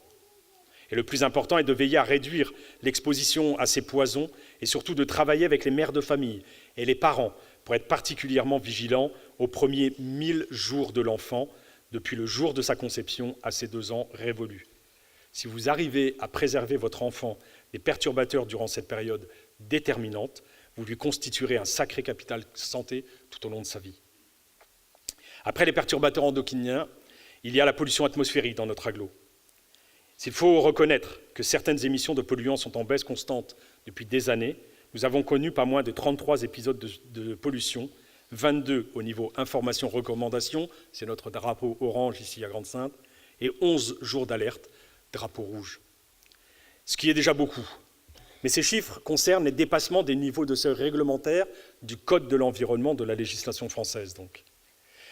Et le plus important est de veiller à réduire l'exposition à ces poisons et surtout de travailler avec les mères de famille et les parents pour être particulièrement vigilants aux premiers 1000 jours de l'enfant, depuis le jour de sa conception à ses 2 ans révolus. Si vous arrivez à préserver votre enfant des perturbateurs durant cette période déterminante, vous lui constituerez un sacré capital santé tout au long de sa vie. Après les perturbateurs endocriniens, il y a la pollution atmosphérique dans notre agglo. S'il faut reconnaître que certaines émissions de polluants sont en baisse constante depuis des années, nous avons connu pas moins de 33 épisodes de pollution, 22 au niveau information-recommandation, c'est notre drapeau orange ici à Grande-Synthe, et 11 jours d'alerte, drapeau rouge. Ce qui est déjà beaucoup. Mais ces chiffres concernent les dépassements des niveaux de seuil réglementaires du Code de l'environnement de la législation française. Donc.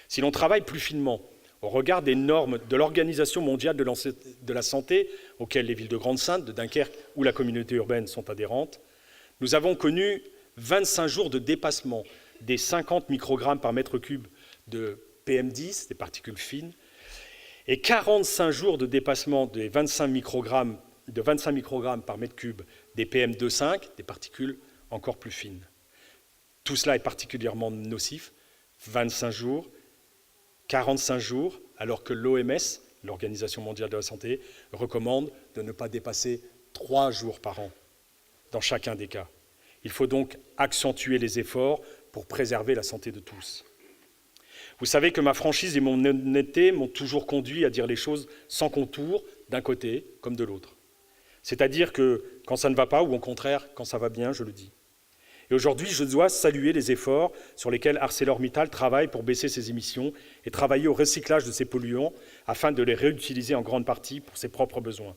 Si l'on travaille plus finement, au regard des normes de l'Organisation mondiale de la santé, auxquelles les villes de Grande-Synthe, de Dunkerque ou la communauté urbaine sont adhérentes, nous avons connu 25 jours de dépassement des 50 microgrammes par mètre cube de PM10, des particules fines, et 45 jours de dépassement des 25 microgrammes par mètre cube des PM2,5, des particules encore plus fines. Tout cela est particulièrement nocif, 25 jours, 45 jours, alors que l'OMS, l'Organisation mondiale de la santé, recommande de ne pas dépasser 3 jours par an dans chacun des cas. Il faut donc accentuer les efforts pour préserver la santé de tous. Vous savez que ma franchise et mon honnêteté m'ont toujours conduit à dire les choses sans contour, d'un côté comme de l'autre. C'est-à-dire que quand ça ne va pas, ou au contraire, quand ça va bien, je le dis. Et aujourd'hui, je dois saluer les efforts sur lesquels ArcelorMittal travaille pour baisser ses émissions et travailler au recyclage de ces polluants afin de les réutiliser en grande partie pour ses propres besoins.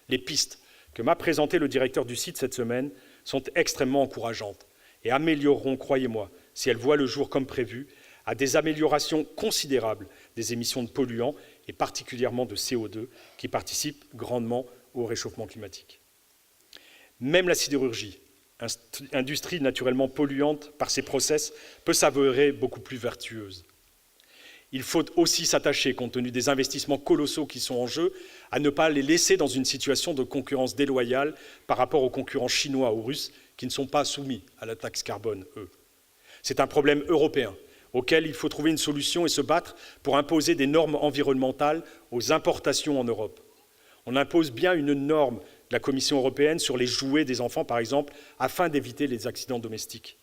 Les pistes que m'a présentées le directeur du site cette semaine sont extrêmement encourageantes et amélioreront, croyez-moi, si elles voient le jour comme prévu, à des améliorations considérables des émissions de polluants et particulièrement de CO2 qui participent grandement au réchauffement climatique. Même la sidérurgie, industrie naturellement polluante par ses process, peut s'avérer beaucoup plus vertueuse. Il faut aussi s'attacher, compte tenu des investissements colossaux qui sont en jeu, à ne pas les laisser dans une situation de concurrence déloyale par rapport aux concurrents chinois ou russes qui ne sont pas soumis à la taxe carbone, eux. C'est un problème européen auquel il faut trouver une solution et se battre pour imposer des normes environnementales aux importations en Europe. On impose bien une norme de la Commission européenne sur les jouets des enfants, par exemple, afin d'éviter les accidents domestiques.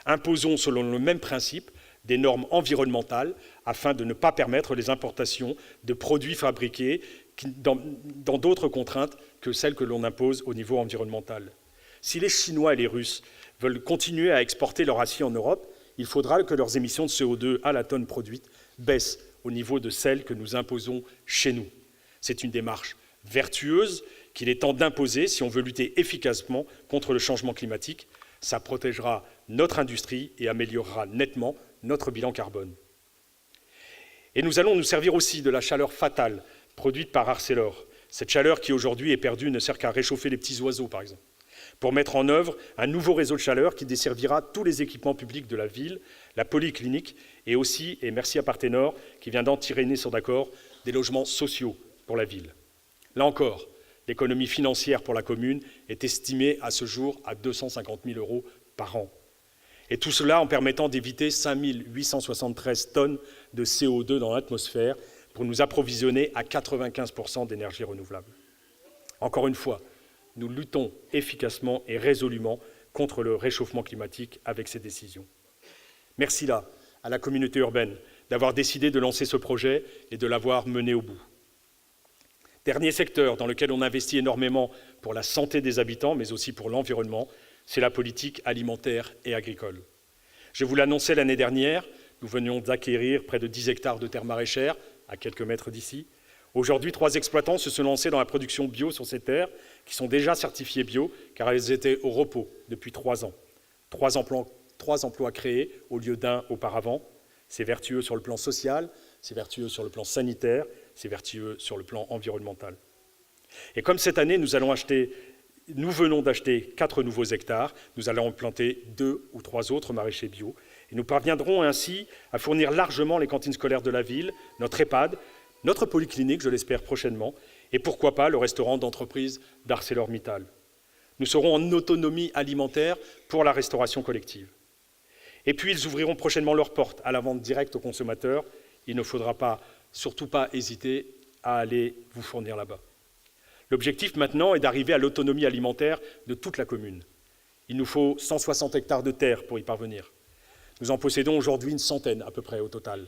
Imposons, selon le même principe, des normes environnementales afin de ne pas permettre les importations de produits fabriqués dans d'autres contraintes que celles que l'on impose au niveau environnemental. Si les Chinois et les Russes veulent continuer à exporter leur acier en Europe, il faudra que leurs émissions de CO2 à la tonne produite baissent au niveau de celles que nous imposons chez nous. C'est une démarche vertueuse qu'il est temps d'imposer si on veut lutter efficacement contre le changement climatique. Ça protégera notre industrie et améliorera nettement notre bilan carbone. Et nous allons nous servir aussi de la chaleur fatale produite par Arcelor, Cette chaleur qui aujourd'hui est perdue ne sert qu'à réchauffer les petits oiseaux, par exemple, pour mettre en œuvre un nouveau réseau de chaleur qui desservira tous les équipements publics de la ville, la polyclinique et aussi, et merci à Partenor, qui vient d'entériner son accord, des logements sociaux pour la ville. Là encore, l'économie financière pour la commune est estimée à ce jour à 250 000 € par an. Et tout cela en permettant d'éviter 5 873 tonnes de CO2 dans l'atmosphère pour nous approvisionner à 95% d'énergie renouvelable. Encore une fois, nous luttons efficacement et résolument contre le réchauffement climatique avec ces décisions. Merci là à la communauté urbaine d'avoir décidé de lancer ce projet et de l'avoir mené au bout. Dernier secteur dans lequel on investit énormément pour la santé des habitants, mais aussi pour l'environnement, c'est la politique alimentaire et agricole. Je vous l'annonçais l'année dernière, nous venions d'acquérir près de 10 hectares de terres maraîchères, à quelques mètres d'ici. Aujourd'hui, 3 exploitants se sont lancés dans la production bio sur ces terres, qui sont déjà certifiées bio, car elles étaient au repos depuis 3 ans. 3 emplois créés au lieu d'un auparavant. C'est vertueux sur le plan social, c'est vertueux sur le plan sanitaire, c'est vertueux sur le plan environnemental. Et comme cette année, nous venons d'acheter 4 nouveaux hectares, nous allons en planter 2 ou 3 autres maraîchers bio, et nous parviendrons ainsi à fournir largement les cantines scolaires de la ville, notre EHPAD, notre polyclinique, je l'espère prochainement, et pourquoi pas le restaurant d'entreprise d'ArcelorMittal. Nous serons en autonomie alimentaire pour la restauration collective. Et puis ils ouvriront prochainement leurs portes à la vente directe aux consommateurs. Il ne faudra surtout pas hésiter à aller vous fournir là-bas. L'objectif maintenant est d'arriver à l'autonomie alimentaire de toute la commune. Il nous faut 160 hectares de terre pour y parvenir. Nous en possédons aujourd'hui une centaine à peu près au total.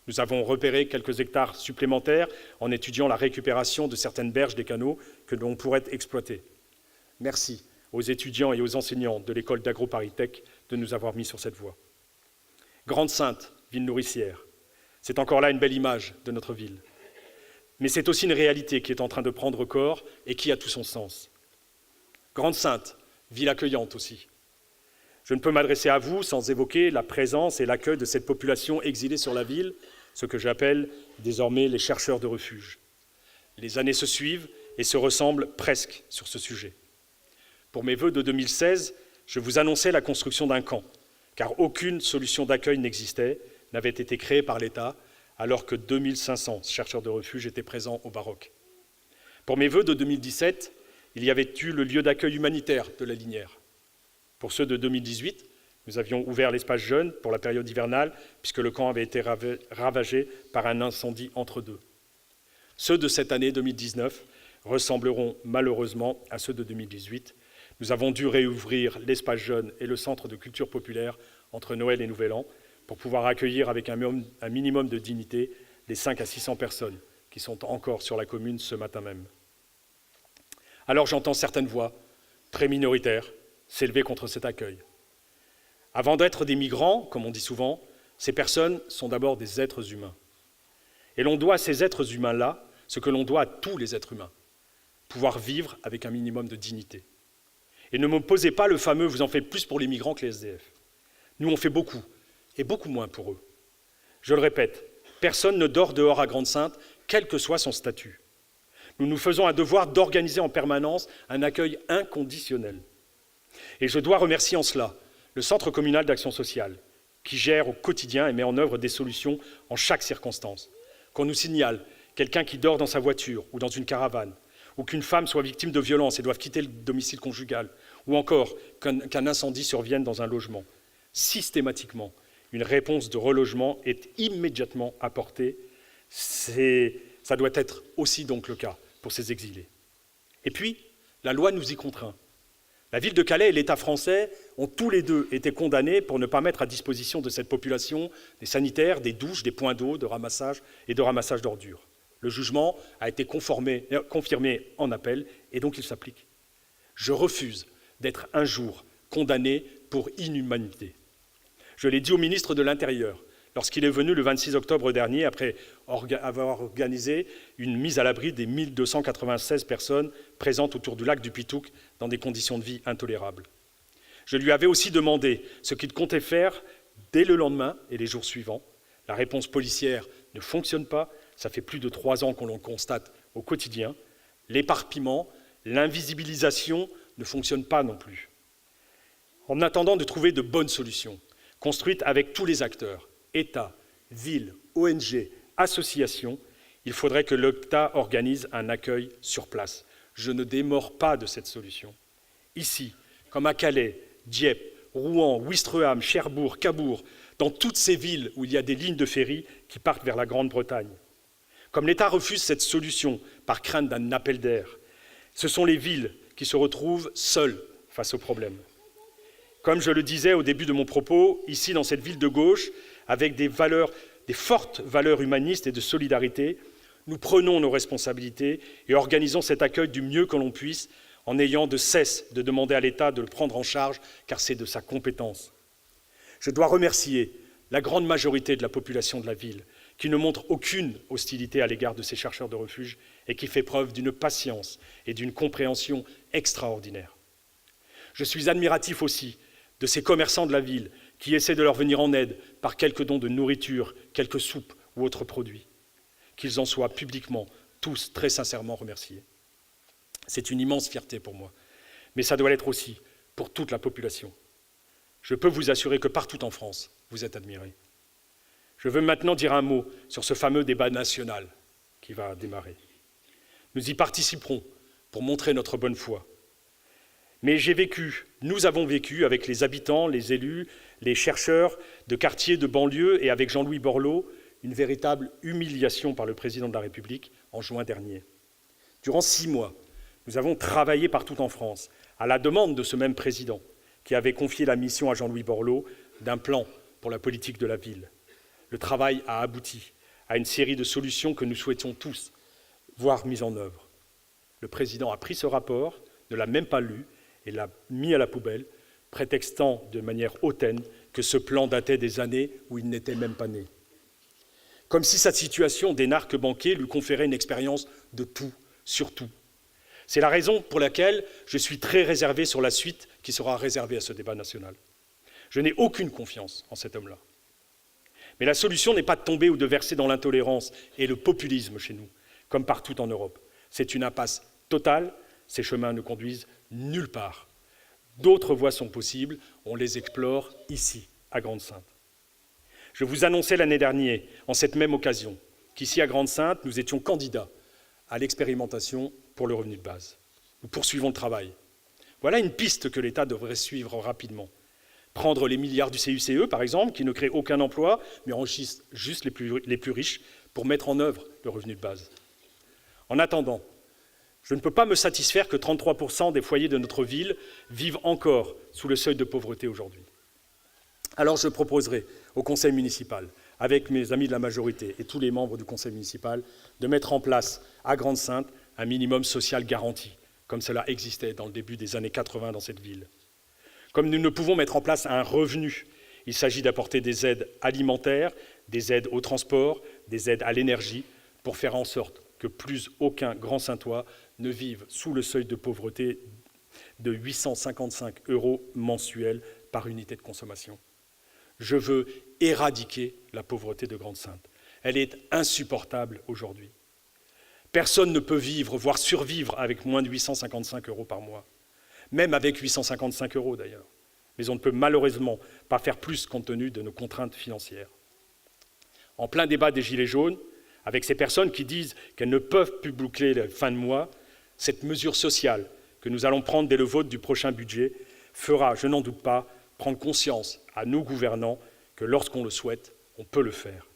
Nous avons repéré quelques hectares supplémentaires en étudiant la récupération de certaines berges des canaux que l'on pourrait exploiter. Merci aux étudiants et aux enseignants de l'école d'AgroParisTech de nous avoir mis sur cette voie. Grande-Synthe, ville nourricière, c'est encore là une belle image de notre ville. Mais c'est aussi une réalité qui est en train de prendre corps et qui a tout son sens. Grande-Synthe, ville accueillante aussi. Je ne peux m'adresser à vous sans évoquer la présence et l'accueil de cette population exilée sur la ville, ce que j'appelle désormais les chercheurs de refuge. Les années se suivent et se ressemblent presque sur ce sujet. Pour mes vœux de 2016, je vous annonçais la construction d'un camp, car aucune solution d'accueil n'existait, n'avait été créée par l'État, alors que 2500 chercheurs de refuge étaient présents au Baroque. Pour mes vœux de 2017, il y avait eu le lieu d'accueil humanitaire de la Linière. Pour ceux de 2018, nous avions ouvert l'espace jeune pour la période hivernale, puisque le camp avait été ravagé par un incendie entre deux. Ceux de cette année 2019 ressembleront malheureusement à ceux de 2018. Nous avons dû réouvrir l'espace jeune et le centre de culture populaire entre Noël et Nouvel An pour pouvoir accueillir avec un minimum de dignité les 500 à 600 personnes qui sont encore sur la commune ce matin même. Alors j'entends certaines voix, très minoritaires, s'élever contre cet accueil. Avant d'être des migrants, comme on dit souvent, ces personnes sont d'abord des êtres humains. Et l'on doit à ces êtres humains-là ce que l'on doit à tous les êtres humains, pouvoir vivre avec un minimum de dignité. Et ne me posez pas le fameux « vous en faites plus pour les migrants que les SDF ». Nous, on fait beaucoup, et beaucoup moins pour eux. Je le répète, personne ne dort dehors à Grande-Synthe, quel que soit son statut. Nous nous faisons un devoir d'organiser en permanence un accueil inconditionnel. Et je dois remercier en cela le Centre communal d'action sociale, qui gère au quotidien et met en œuvre des solutions en chaque circonstance. Qu'on nous signale quelqu'un qui dort dans sa voiture ou dans une caravane, ou qu'une femme soit victime de violences et doive quitter le domicile conjugal, ou encore qu'un incendie survienne dans un logement. Systématiquement, une réponse de relogement est immédiatement apportée. Ça doit être aussi donc le cas pour ces exilés. Et puis, la loi nous y contraint. La ville de Calais et l'État français ont tous les deux été condamnés pour ne pas mettre à disposition de cette population des sanitaires, des douches, des points d'eau, de ramassage et de ramassage d'ordures. Le jugement a été confirmé en appel et donc il s'applique. Je refuse d'être un jour condamné pour inhumanité. Je l'ai dit au ministre de l'Intérieur lorsqu'il est venu le 26 octobre dernier après avoir organisé une mise à l'abri des 1296 personnes présentes autour du lac du Pitouk dans des conditions de vie intolérables. Je lui avais aussi demandé ce qu'il comptait faire dès le lendemain et les jours suivants. La réponse policière ne fonctionne pas. Ça fait plus de 3 ans qu'on le constate au quotidien. l'éparpillement, l'invisibilisation ne fonctionnent pas non plus. En attendant de trouver de bonnes solutions, construites avec tous les acteurs, État, villes, ONG, associations, il faudrait que l'État organise un accueil sur place. Je ne démords pas de cette solution. Ici, comme à Calais, Dieppe, Rouen, Ouistreham, Cherbourg, Cabourg, dans toutes ces villes où il y a des lignes de ferry qui partent vers la Grande-Bretagne. Comme l'État refuse cette solution par crainte d'un appel d'air, ce sont les villes qui se retrouvent seules face au problème. Comme je le disais au début de mon propos, ici dans cette ville de gauche, avec des fortes valeurs humanistes et de solidarité, nous prenons nos responsabilités et organisons cet accueil du mieux que l'on puisse en n'ayant de cesse de demander à l'État de le prendre en charge, car c'est de sa compétence. Je dois remercier la grande majorité de la population de la ville, qui ne montre aucune hostilité à l'égard de ces chercheurs de refuge et qui fait preuve d'une patience et d'une compréhension extraordinaire. Je suis admiratif aussi de ces commerçants de la ville qui essaient de leur venir en aide par quelques dons de nourriture, quelques soupes ou autres produits. Qu'ils en soient publiquement, tous très sincèrement remerciés. C'est une immense fierté pour moi, mais ça doit l'être aussi pour toute la population. Je peux vous assurer que partout en France, vous êtes admirés. Je veux maintenant dire un mot sur ce fameux débat national qui va démarrer. Nous y participerons pour montrer notre bonne foi. Mais nous avons vécu avec les habitants, les élus, les chercheurs de quartiers, de banlieue et avec Jean-Louis Borloo, une véritable humiliation par le président de la République en juin dernier. Durant 6 mois, nous avons travaillé partout en France, à la demande de ce même président, qui avait confié la mission à Jean-Louis Borloo d'un plan pour la politique de la ville. Le travail a abouti à une série de solutions que nous souhaitions tous voir mises en œuvre. Le président a pris ce rapport, ne l'a même pas lu et l'a mis à la poubelle, prétextant de manière hautaine que ce plan datait des années où il n'était même pas né. Comme si sa situation d'énarque banquier lui conférait une expérience de tout, sur tout. C'est la raison pour laquelle je suis très réservé sur la suite qui sera réservée à ce débat national. Je n'ai aucune confiance en cet homme-là. Mais la solution n'est pas de tomber ou de verser dans l'intolérance et le populisme chez nous, comme partout en Europe. C'est une impasse totale, ces chemins ne conduisent nulle part. D'autres voies sont possibles, on les explore ici, à Grande-Synthe. Je vous annonçais l'année dernière, en cette même occasion, qu'ici à Grande-Synthe, nous étions candidats à l'expérimentation pour le revenu de base. Nous poursuivons le travail. Voilà une piste que l'État devrait suivre rapidement. Prendre les milliards du CICE, par exemple, qui ne créent aucun emploi, mais enrichissent juste les plus riches, pour mettre en œuvre le revenu de base. En attendant, je ne peux pas me satisfaire que 33% des foyers de notre ville vivent encore sous le seuil de pauvreté aujourd'hui. Alors je proposerai au conseil municipal, avec mes amis de la majorité et tous les membres du conseil municipal, de mettre en place à Grande-Synthe un minimum social garanti, comme cela existait dans le début des années 80 dans cette ville. Comme nous ne pouvons mettre en place un revenu, il s'agit d'apporter des aides alimentaires, des aides au transport, des aides à l'énergie, pour faire en sorte que plus aucun Grand Saintois ne vive sous le seuil de pauvreté de 855 € mensuels par unité de consommation. Je veux éradiquer la pauvreté de Grande-Synthe. Elle est insupportable aujourd'hui. Personne ne peut vivre, voire survivre avec moins de 855 € par mois. Même avec 855 € d'ailleurs. Mais on ne peut malheureusement pas faire plus compte tenu de nos contraintes financières. En plein débat des Gilets jaunes, avec ces personnes qui disent qu'elles ne peuvent plus boucler la fin de mois, cette mesure sociale que nous allons prendre dès le vote du prochain budget fera, je n'en doute pas, prendre conscience à nos gouvernants que lorsqu'on le souhaite, on peut le faire.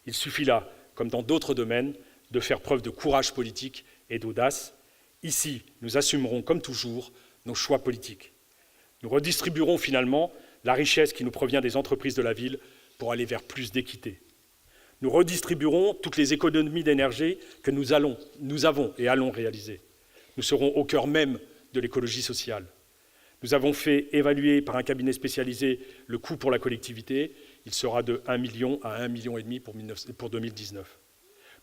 Il suffit là, comme dans d'autres domaines, de faire preuve de courage politique et d'audace. Ici, nous assumerons, comme toujours, nos choix politiques. Nous redistribuerons finalement la richesse qui nous provient des entreprises de la ville pour aller vers plus d'équité. Nous redistribuerons toutes les économies d'énergie que nous avons et allons réaliser. Nous serons au cœur même de l'écologie sociale. Nous avons fait évaluer par un cabinet spécialisé le coût pour la collectivité. Il sera de 1 million à 1,5 million pour 2019.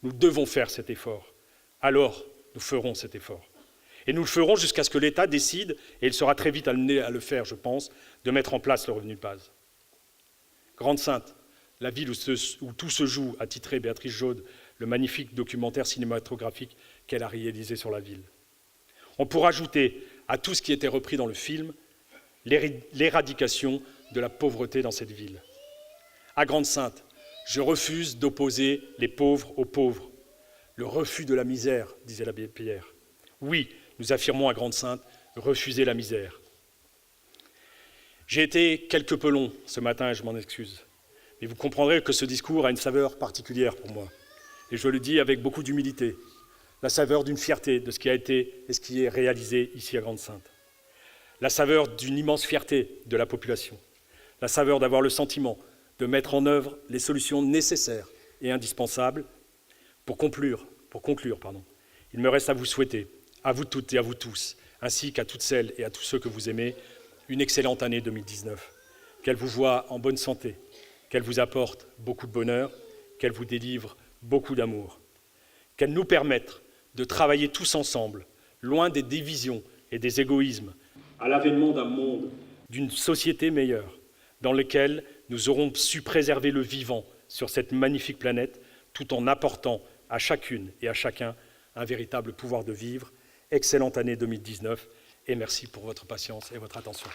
Nous devons faire cet effort. Alors, nous ferons cet effort. Et nous le ferons jusqu'à ce que l'État décide, et il sera très vite amené à le faire, je pense, de mettre en place le revenu de base. Grande-Synthe, la ville où tout se joue, a titré Béatrice Jaude, le magnifique documentaire cinématographique qu'elle a réalisé sur la ville. On pourra ajouter à tout ce qui était repris dans le film l'éradication de la pauvreté dans cette ville. À Grande-Synthe, je refuse d'opposer les pauvres aux pauvres. Le refus de la misère, disait l'abbé Pierre. Oui, nous affirmons à Grande-Synthe, refuser la misère. J'ai été quelque peu long ce matin et je m'en excuse. Mais vous comprendrez que ce discours a une saveur particulière pour moi. Et je le dis avec beaucoup d'humilité, la saveur d'une fierté de ce qui a été et ce qui est réalisé ici à Grande-Synthe. La saveur d'une immense fierté de la population. La saveur d'avoir le sentiment de mettre en œuvre les solutions nécessaires et indispensables. Pour conclure, il me reste à vous souhaiter, à vous toutes et à vous tous, ainsi qu'à toutes celles et à tous ceux que vous aimez, une excellente année 2019. Qu'elle vous voie en bonne santé, qu'elle vous apporte beaucoup de bonheur, qu'elle vous délivre beaucoup d'amour. Qu'elle nous permette de travailler tous ensemble, loin des divisions et des égoïsmes, à l'avènement d'un monde, d'une société meilleure, dans lequel nous aurons su préserver le vivant sur cette magnifique planète, tout en apportant à chacune et à chacun un véritable pouvoir de vivre. Excellente année 2019 et merci pour votre patience et votre attention.